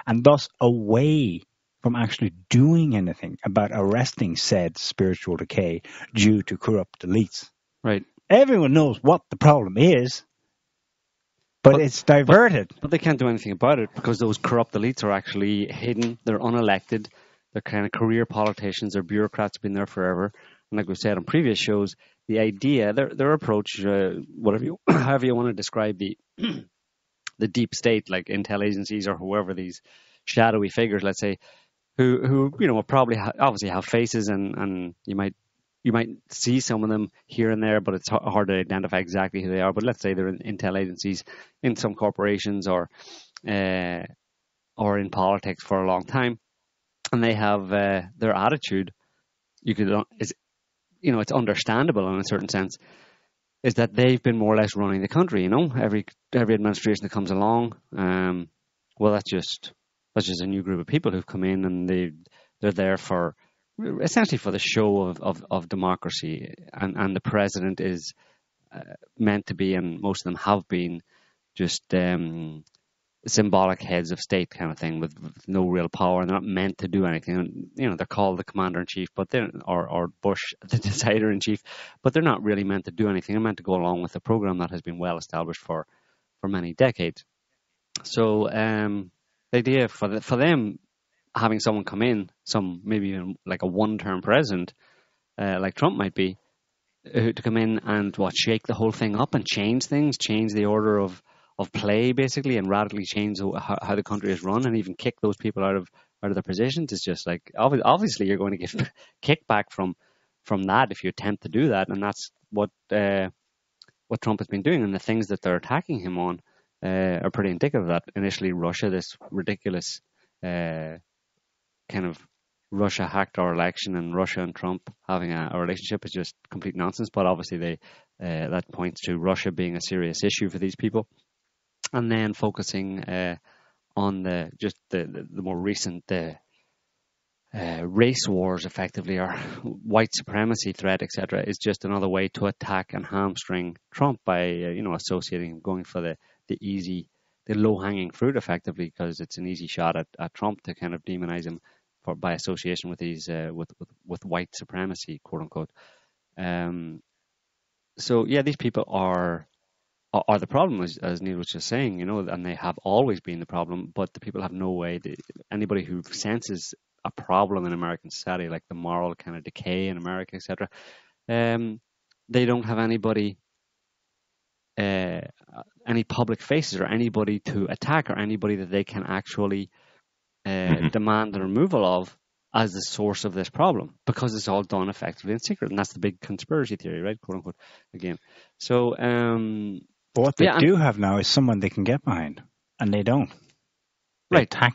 and thus away from actually doing anything about arresting said spiritual decay due to corrupt elites. Right. Everyone knows what the problem is, but it's diverted. But they can't do anything about it because those corrupt elites are actually hidden. They're unelected. They're kind of career politicians. They're bureaucrats, been there forever. And like we said on previous shows, the idea, their approach, however you want to describe the deep state, like intel agencies or whoever, these shadowy figures, let's say, who will probably obviously have faces, and you might see some of them here and there, but it's hard to identify exactly who they are. But let's say they're in intel agencies in some corporations or in politics for a long time. And they have their attitude. It's understandable in a certain sense, is that they've been more or less running the country. Every administration that comes along, that's just a new group of people who've come in, and they're there for essentially for the show of democracy, and the president is meant to be, and most of them have been, just symbolic heads of state kind of thing with no real power, and they're not meant to do anything. They're called the commander-in-chief, but or Bush, the decider-in-chief, but they're not really meant to do anything. They're meant to go along with a program that has been well established for many decades. So the idea for them having someone come in, maybe even like a one-term president, like Trump might be, to come in and shake the whole thing up and change things, change the order of play, basically, and radically change how the country is run, and even kick those people out of their positions. It's just like, obviously you're going to get kickback from that if you attempt to do that, and that's what Trump has been doing, and the things that they're attacking him on are pretty indicative of that. Initially, Russia, this ridiculous kind of Russia hacked our election and Russia and Trump having a relationship is just complete nonsense. But obviously that points to Russia being a serious issue for these people. And then focusing on the more recent race wars, effectively, or white supremacy threat, etc., is just another way to attack and hamstring Trump by associating him, going for the low hanging fruit, effectively, because it's an easy shot at Trump to kind of demonize him by association with these with white supremacy, quote unquote. So yeah, these people are the problem, as Neil was just saying, and they have always been the problem. But the people have no way. Anybody who senses a problem in American society, like the moral kind of decay in America, etc., they don't have anybody, any public faces or anybody to attack or anybody that they can actually demand the removal of as the source of this problem, because it's all done effectively in secret, and that's the big conspiracy theory, right, quote unquote, again. So, but what they do have now is someone they can get behind, and they don't. They attack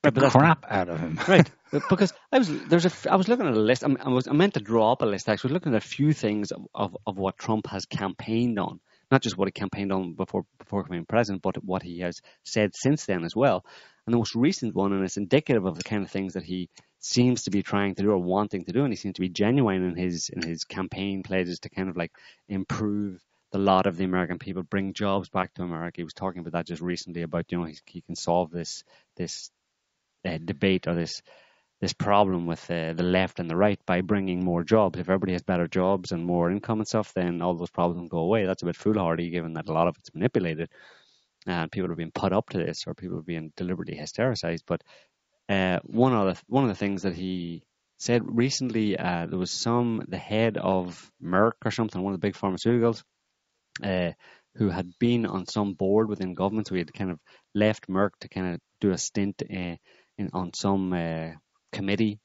the crap out of him, right? Because I was looking at a list. I meant to draw up a list. Actually, I was looking at a few things of what Trump has campaigned on, not just what he campaigned on before becoming president, but what he has said since then as well. And the most recent one, and it's indicative of the kind of things that he seems to be trying to do or wanting to do, and he seems to be genuine in his campaign pledges to kind of like improve the lot of the American people, bring jobs back to America. He was talking about that just recently about he can solve this debate or this problem with the left and the right by bringing more jobs. If everybody has better jobs and more income and stuff, then all those problems go away. That's a bit foolhardy, given that a lot of it's manipulated and people are being put up to this, or people are being deliberately hystericized. But one of the things that he said recently, there was the head of Merck or something, one of the big pharmaceuticals, who had been on some board within government. So he had kind of left Merck to kind of do a stint on some committee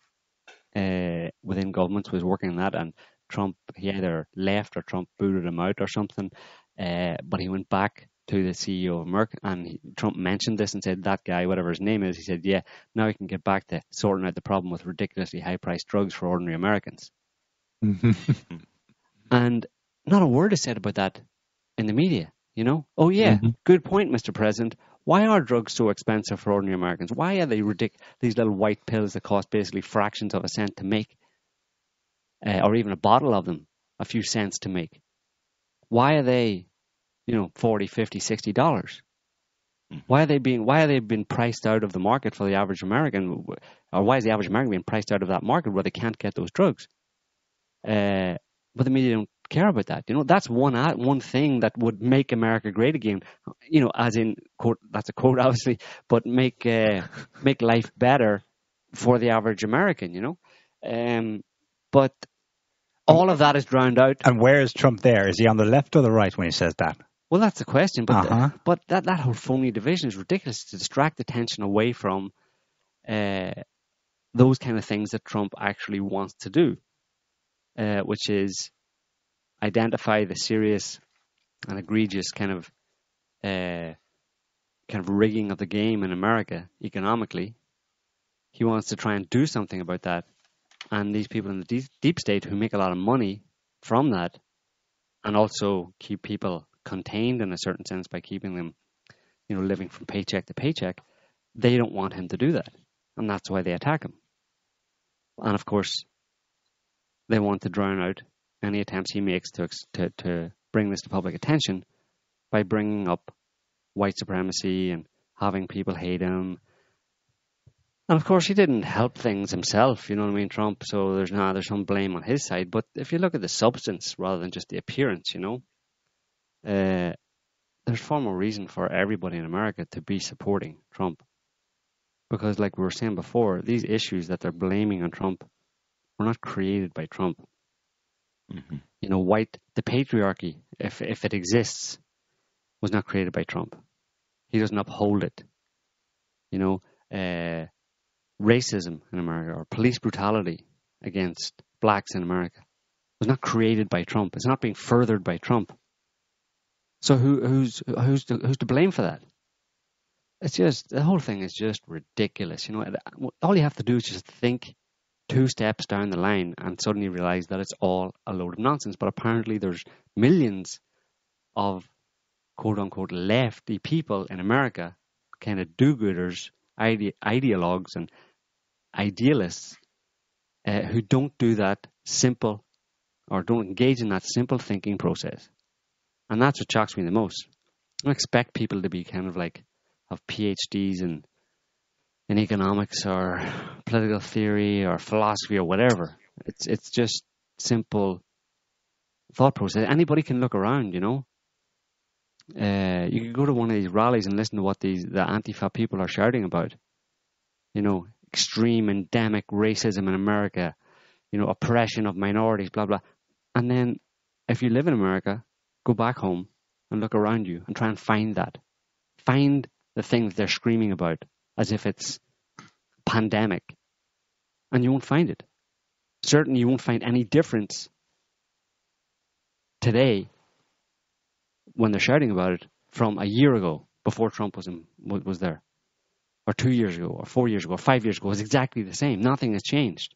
within government, was working on that, and Trump, he either left or Trump booted him out or something, but he went back to the CEO of Merck, and Trump mentioned this and said, that guy, whatever his name is, he said, yeah, now he can get back to sorting out the problem with ridiculously high-priced drugs for ordinary Americans. And not a word is said about that in the media, Oh yeah, good point, Mr. President. Why are drugs so expensive for ordinary Americans? Why are they these little white pills that cost basically fractions of a cent to make, or even a bottle of them, a few cents to make? Why are they, $40, $50, $60? Why are they being priced out of the market for the average American, or why is the average American being priced out of that market where they can't get those drugs? But the media don't care about that. That's one thing that would make America great again. As in quote, that's a quote obviously, but make life better for the average American. But all of that is drowned out. And where is Trump there? Is he on the left or the right when he says that? Well, that's the question. But but that whole phony division is ridiculous to distract attention away from those kind of things that Trump actually wants to do, which is identify the serious and egregious kind of rigging of the game in America economically. He wants to try and do something about that, and these people in the deep state who make a lot of money from that, and also keep people contained in a certain sense by keeping them, living from paycheck to paycheck, they don't want him to do that, and that's why they attack him. And of course, they want to drown out any attempts he makes to bring this to public attention by bringing up white supremacy and having people hate him. And of course, he didn't help things himself, Trump, so there's some blame on his side. But if you look at the substance rather than just the appearance, there's far more reason for everybody in America to be supporting Trump. Because like we were saying before, these issues that they're blaming on Trump were not created by Trump. The patriarchy, if it exists, was not created by Trump. He doesn't uphold it. Racism in America or police brutality against blacks in America was not created by Trump. It's not being furthered by Trump. So who's to blame for that? It's just, the whole thing is just ridiculous. All you have to do is just think 2 steps down the line and suddenly realize that it's all a load of nonsense. But apparently there's millions of quote-unquote lefty people in America, kind of do-gooders, ideologues and idealists who don't do that simple or don't engage in that simple thinking process. And that's what shocks me the most. I don't expect people to be kind of like have PhDs in economics or political theory or philosophy or whatever. It's just simple thought process. Anybody can look around, you know. You can go to one of these rallies and listen to what the Antifa people are shouting about. You know, extreme endemic racism in America, you know, oppression of minorities, blah, blah. And then if you live in America, go back home and look around you and try and find that. Find the thing that they're screaming about as if it's pandemic. And you won't find it. Certainly you won't find any difference today when they're shouting about it from a year ago before Trump was there. Or 2 years ago, or 4 years ago, or 5 years ago. It's exactly the same. Nothing has changed.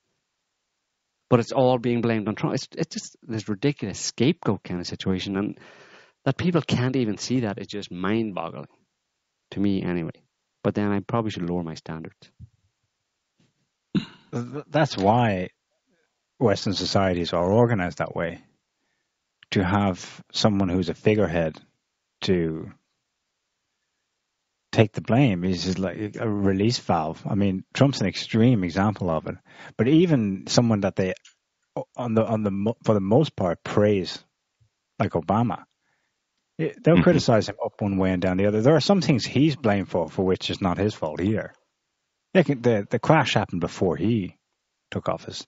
But it's all being blamed on Trump. It's just this ridiculous scapegoat kind of situation. And that people can't even see that is just mind-boggling. To me, anyway. But then I probably should lower my standards. That's why Western societies are organized that way. To have someone who's a figurehead to take the blame is just like a release valve. I mean, Trump's an extreme example of it. But even someone that they, for the most part, praise, like Obama, they'll criticize him up one way and down the other. There are some things he's blamed for which is not his fault either. The crash happened before he took office.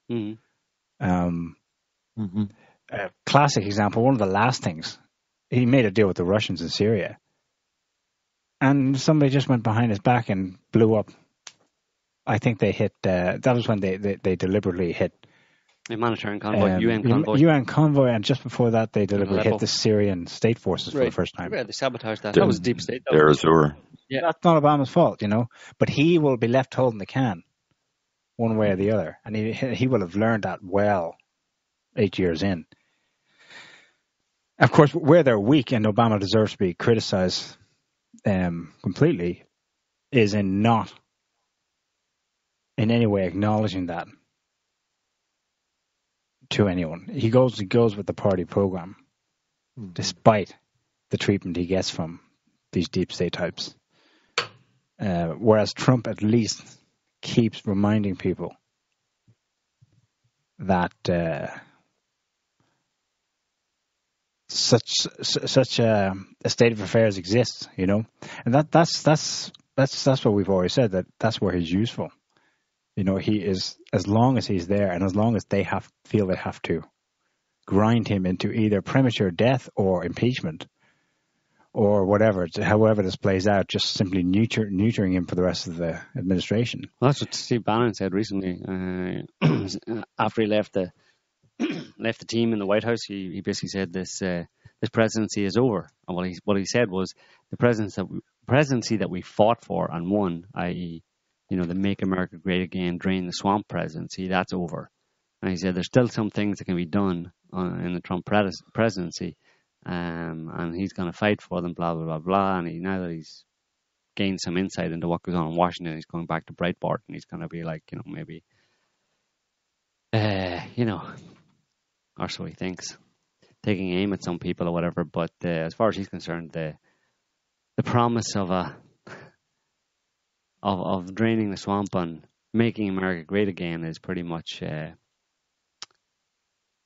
A classic example, one of the last things, he made a deal with the Russians in Syria. And somebody just went behind his back and blew up. I think they hit, that was when they deliberately hit. A humanitarian convoy, UN convoy. UN convoy, and just before that they deliberately hit the Syrian state forces for the first time. Yeah, they sabotaged that. That was deep state. Yeah. That's not Obama's fault, you know. But he will be left holding the can, one way or the other. And he will have learned that well 8 years in. Of course, where they're weak, and Obama deserves to be criticized completely, is in not in any way acknowledging that to anyone. He goes with the party program, despite the treatment he gets from these deep state types. Whereas Trump at least keeps reminding people that such a state of affairs exists, you know, and that's what we've always said, that that's where he's useful. You know, he is, as long as he's there and as long as they feel they have to grind him into either premature death or impeachment or whatever, however this plays out, just simply neutering him for the rest of the administration. Well, that's what Steve Bannon said recently. After he left the team in the White House, he basically said this presidency is over. And what he said was the presidency that we fought for and won, i.e., you know, the Make America Great Again, Drain the Swamp presidency, that's over. And he said there's still some things that can be done in the Trump presidency, and he's going to fight for them, blah, blah, blah, blah. And now that he's gained some insight into what goes on in Washington, he's going back to Breitbart, and he's going to be like, you know, maybe, you know, or so he thinks, taking aim at some people or whatever. But as far as he's concerned, the promise of draining the swamp and making America great again is pretty much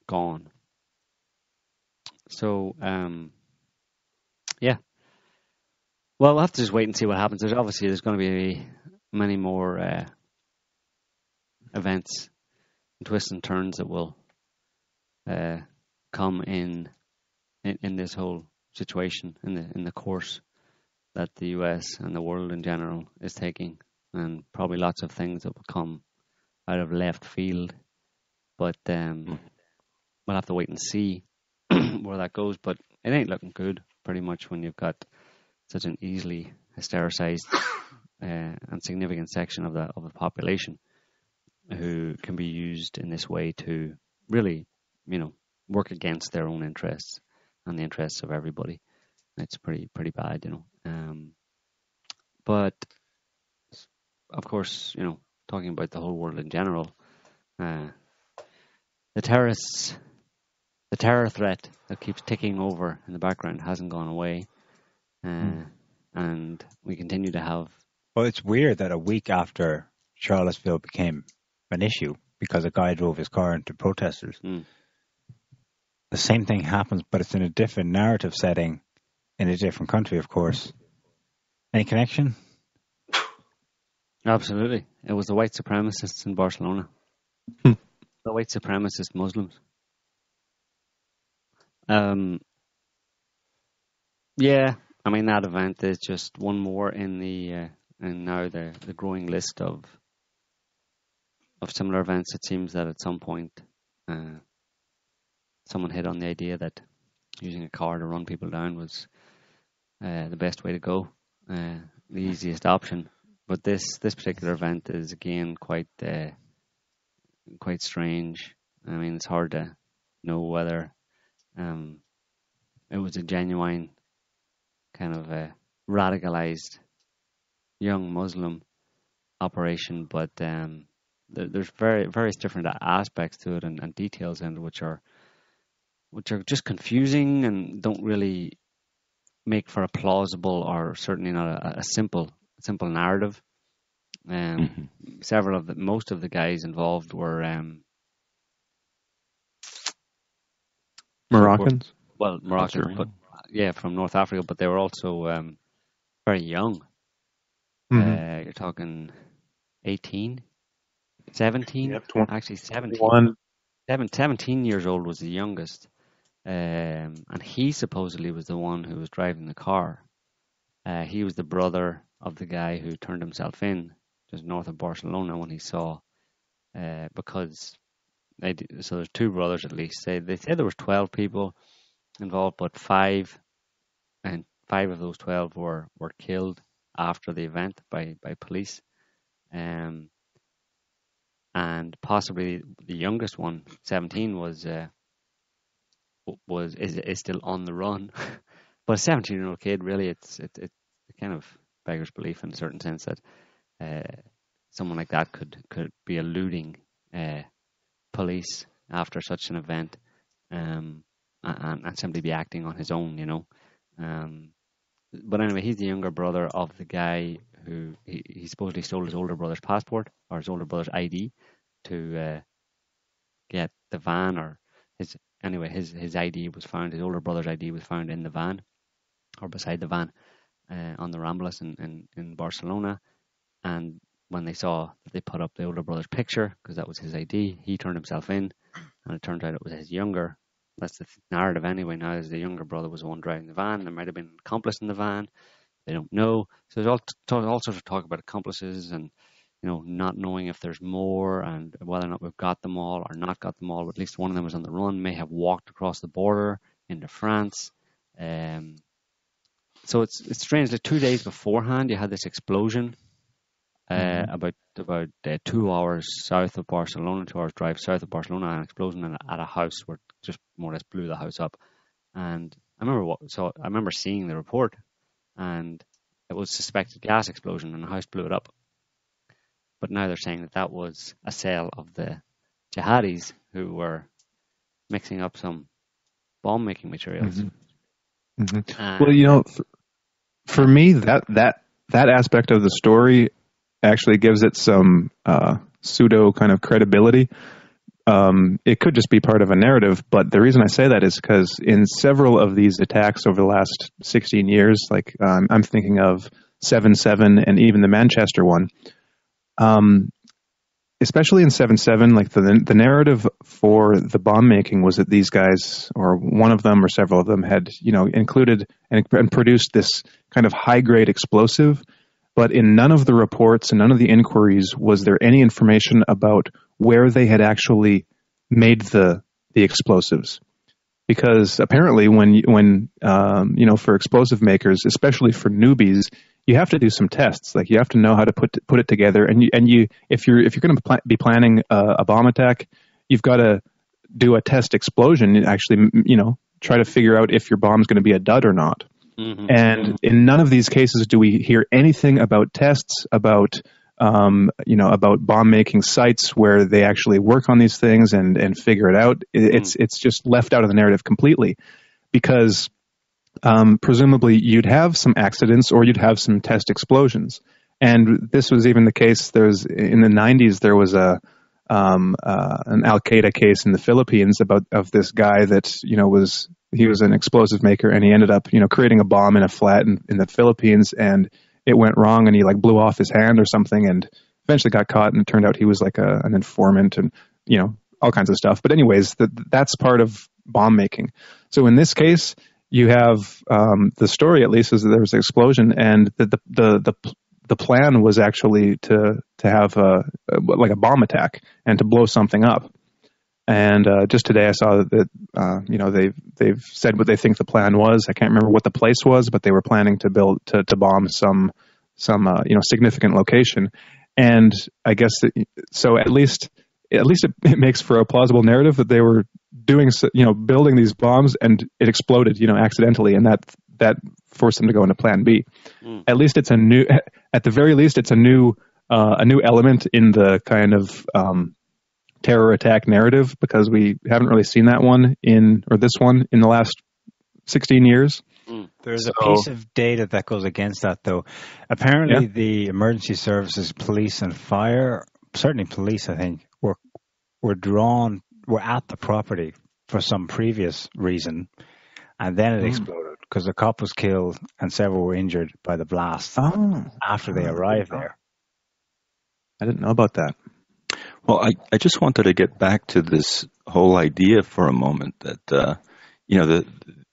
gone. So, yeah. Well, we'll have to just wait and see what happens. There's going to be many more events and twists and turns that will come in this whole situation, in the course that the US and the world in general is taking, and probably lots of things that will come out of left field. But we'll have to wait and see where that goes. But it ain't looking good, pretty much, when you've got such an easily hystericized and significant section of the population who can be used in this way to really, work against their own interests and the interests of everybody. It's pretty bad, But of course, talking about the whole world in general, the terror threat that keeps ticking over in the background hasn't gone away, and we continue to have. Well, it's weird that a week after Charlottesville became an issue because a guy drove his car into protesters, the same thing happens, but it's in a different narrative setting in a different country, of course. Any connection? Absolutely. It was the white supremacists in Barcelona. The white supremacist Muslims. Yeah, I mean, that event is just one more in the growing list of similar events. It seems that at some point someone hit on the idea that using a car to run people down was the best way to go, the easiest option. But this particular event is again quite strange. I mean, it's hard to know whether it was a genuine kind of a radicalized young Muslim operation, but there's various different aspects to it and details in it which are just confusing and don't really make for a plausible or certainly not a simple narrative. Most of the guys involved were Moroccans. Moroccan, but from North Africa, but they were also very young. You're talking 18, 17, actually 17. 17 years old was the youngest. And he supposedly was the one who was driving the car. He was the brother of the guy who turned himself in just north of Barcelona when he saw, because so there's two brothers at least. They said there was 12 people involved, but five of those 12 were killed after the event by police. And possibly the youngest one, 17, is still on the run. But a 17-year-old kid, really, it kind of beggars belief in a certain sense that someone like that could be eluding police after such an event, and simply be acting on his own, But anyway, he's the younger brother of the guy who he supposedly stole his older brother's passport or his older brother's ID to get the van, or his ID was found. His older brother's ID was found in the van or beside the van on the Ramblas in Barcelona. And when they saw that they put up the older brother's picture, because that was his ID, he turned himself in, and it turned out it was his younger. That's the narrative anyway now, is the younger brother was the one driving the van. There might have been an accomplice in the van. They don't know. So there's all sorts of talk about accomplices and, not knowing if there's more and whether or not we've got them all or not got them all. But at least one of them was on the run, may have walked across the border into France. So it's strange that 2 days beforehand you had this explosion about 2 hours south of Barcelona, 2 hours drive south of Barcelona, an explosion at a house where it just more or less blew the house up. And I remember seeing the report, and it was suspected gas explosion, and the house blew it up. But now they're saying that was a cell of the jihadis who were mixing up some bomb-making materials. Well, for me, that aspect of the story actually gives it some pseudo kind of credibility. It could just be part of a narrative, but the reason I say that is because in several of these attacks over the last 16 years, like I'm thinking of 7/7 and even the Manchester one, especially in 7/7, like the narrative for the bomb making was that these guys, or one of them or several of them, had included and produced this kind of high grade explosive. But in none of the reports and none of the inquiries was there any information about where they had actually made the explosives. Because apparently when for explosive makers, especially for newbies, you have to do some tests. Like you have to know how to put it together. And you if you're going to be planning a bomb attack, you've got to do a test explosion and actually, try to figure out if your bomb's going to be a dud or not. Mm-hmm. And in none of these cases do we hear anything about tests, about bomb making sites where they actually work on these things and figure it out. It's just left out of the narrative completely, because presumably you'd have some accidents or you'd have some test explosions. And this was even the case. In the 90s, there was an Al-Qaeda case in the Philippines of this guy that, he was an explosive maker, and he ended up, creating a bomb in a flat in the Philippines, and it went wrong, and he blew off his hand or something, and eventually got caught, and it turned out he was an informant, and all kinds of stuff. But anyways, that's part of bomb making. So in this case, you have the story, at least, is that there was an explosion, and the plan was actually to have a bomb attack and to blow something up. And just today, I saw that they've said what they think the plan was. I can't remember what the place was, but they were planning to bomb some significant location. And I guess so. At least it makes for a plausible narrative that they were doing, building these bombs, and it exploded, accidentally, and that forced them to go into Plan B. At least at the very least, it's a new element in the kind of terror attack narrative, because we haven't really seen this one in the last 16 years. There's a piece of data that goes against that, though. Apparently, the emergency services, police and fire, certainly police, I think, were at the property for some previous reason, and then it exploded because a cop was killed and several were injured by the blast after they arrived there. I didn't know about that. Well, I just wanted to get back to this whole idea for a moment that,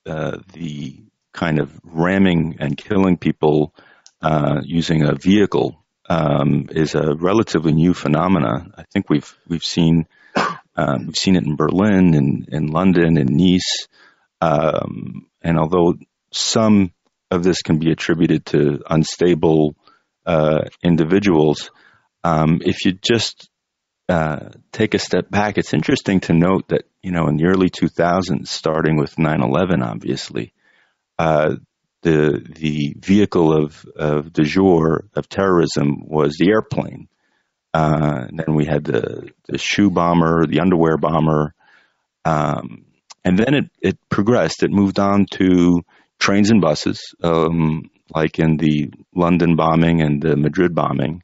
the kind of ramming and killing people using a vehicle is a relatively new phenomena. I think we've seen it in Berlin, in London, in Nice, and although some of this can be attributed to unstable individuals, if you just take a step back, it's interesting to note that, in the early 2000s, starting with 9/11, obviously, the vehicle of du jour of terrorism was the airplane. And then we had the shoe bomber, the underwear bomber, and then it progressed. It moved on to trains and buses, like in the London bombing and the Madrid bombing.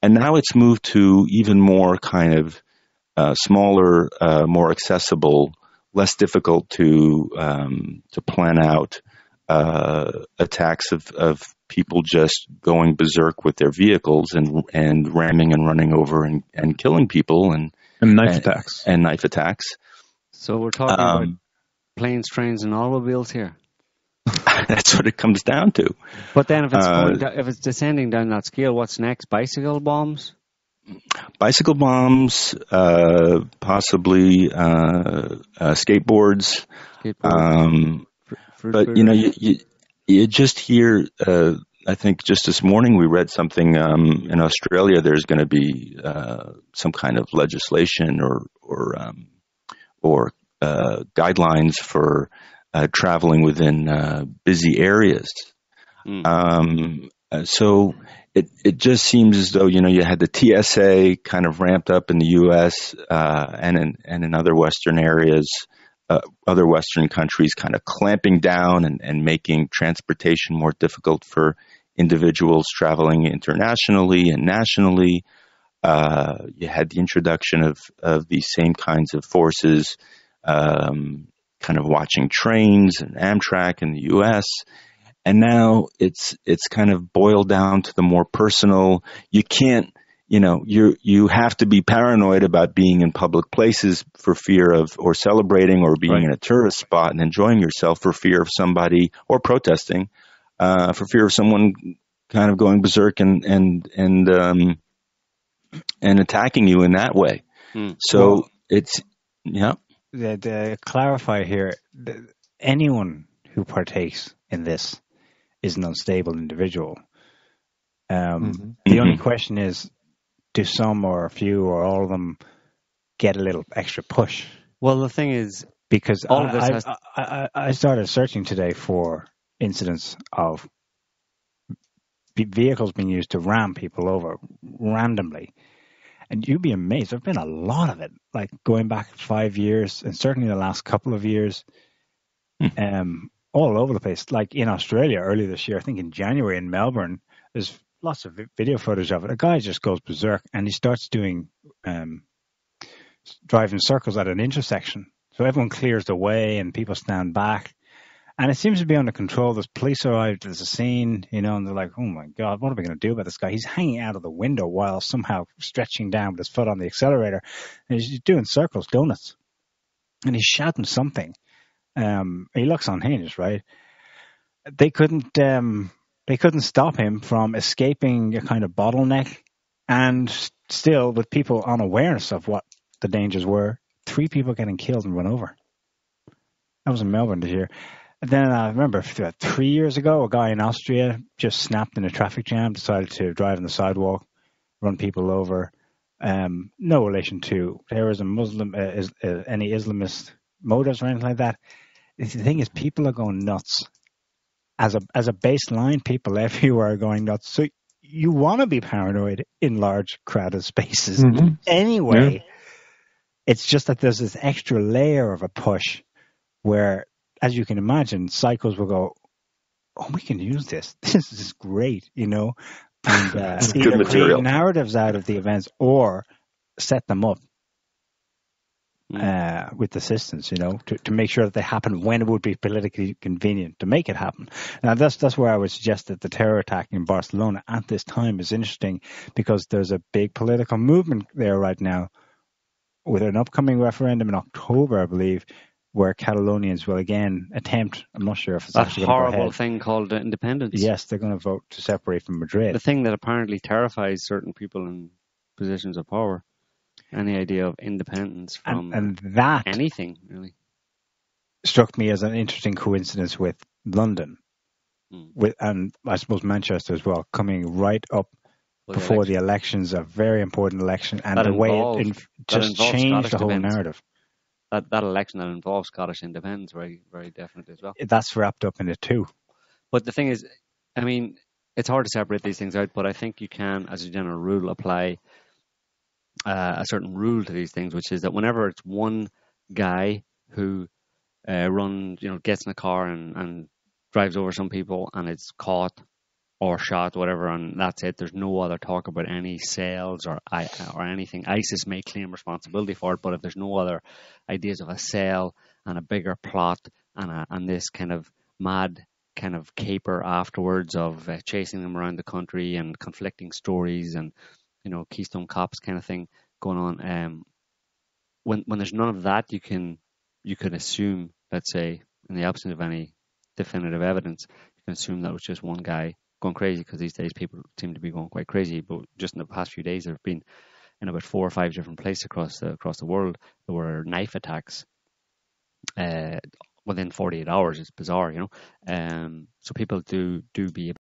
And now it's moved to even more kind of smaller, more accessible, less difficult to plan out attacks of people just going berserk with their vehicles and ramming and running over and killing people and knife attacks. So we're talking about planes, trains, and automobiles here. That's what it comes down to. But then, if it's descending down that scale, what's next? Bicycle bombs? Bicycle bombs, possibly skateboards. But you just hear. I think just this morning we read something in Australia. There's going to be some kind of legislation or guidelines for traveling within busy areas. So it just seems as though, you had the TSA kind of ramped up in the U.S. And in other Western areas, other Western countries kind of clamping down and making transportation more difficult for individuals traveling internationally and nationally. You had the introduction of these same kinds of forces, kind of watching trains and Amtrak in the U.S. And now it's kind of boiled down to the more personal. You can't, you have to be paranoid about being in public places for fear of, or celebrating or being in a tourist spot and enjoying yourself for fear of somebody, or protesting, for fear of someone kind of going berserk and attacking you in that way. So it's, To clarify here, anyone who partakes in this is an unstable individual. The only question is, do some or a few or all of them get a little extra push? Well, the thing is, because all of this I started searching today for incidents of vehicles being used to ram people over randomly. And you'd be amazed. There've been a lot of it, like going back 5 years and certainly the last couple of years, all over the place. Like in Australia earlier this year, I think in January in Melbourne, there's lots of video footage of it. A guy just goes berserk and he starts doing driving circles at an intersection. So everyone clears the way and people stand back. And it seems to be under control. There's police arrived at the scene, and they're like, oh my God, what are we going to do about this guy? He's hanging out of the window while somehow stretching down with his foot on the accelerator. And he's doing circles, donuts. And he's shouting something. He looks unhinged, right? They couldn't stop him from escaping a kind of bottleneck. And still, with people unawareness of what the dangers were, 3 people getting killed and run over. That was in Melbourne this year. And then I remember 3 years ago, a guy in Austria just snapped in a traffic jam, decided to drive on the sidewalk, run people over. No relation to terrorism, Muslim, any Islamist motives or anything like that. The thing is, people are going nuts. As a baseline, people everywhere are going nuts. So you want to be paranoid in large crowded spaces. Anyway. Yeah. It's just that there's this extra layer of a push where, as you can imagine, psychos will go, oh, we can use this. This is great, and either create narratives out of the events or set them up with assistance, to make sure that they happen when it would be politically convenient to make it happen. Now, that's where I would suggest that the terror attack in Barcelona at this time is interesting, because there's a big political movement there right now with an upcoming referendum in October, I believe, where Catalonians will again attempt, I'm not sure if it's actually going to go ahead. That horrible thing called independence. Yes, they're going to vote to separate from Madrid. The thing that apparently terrifies certain people in positions of power. Any idea of independence from and that anything, really. Struck me as an interesting coincidence with London, and I suppose Manchester as well, coming right up before the elections, a very important election, and the way it just changed the whole narrative. That election that involves Scottish independence very, very definitely as well. That's wrapped up in it too. But the thing is, I mean, it's hard to separate these things out, but I think you can, as a general rule, apply a certain rule to these things, which is that whenever it's one guy who gets in a car and drives over some people and it's caught or shot, whatever, and that's it. There's no other talk about any sales or anything. ISIS may claim responsibility for it, but if there's no other ideas of a sale and a bigger plot and this kind of mad kind of caper afterwards of chasing them around the country and conflicting stories and Keystone Cops kind of thing going on, when there's none of that, you can assume, let's say, in the absence of any definitive evidence, you can assume that it was just one guy going crazy, because these days people seem to be going quite crazy. But just in the past few days, there have been in about 4 or 5 different places across the world, there were knife attacks within 48 hours. It's bizarre, So people do be a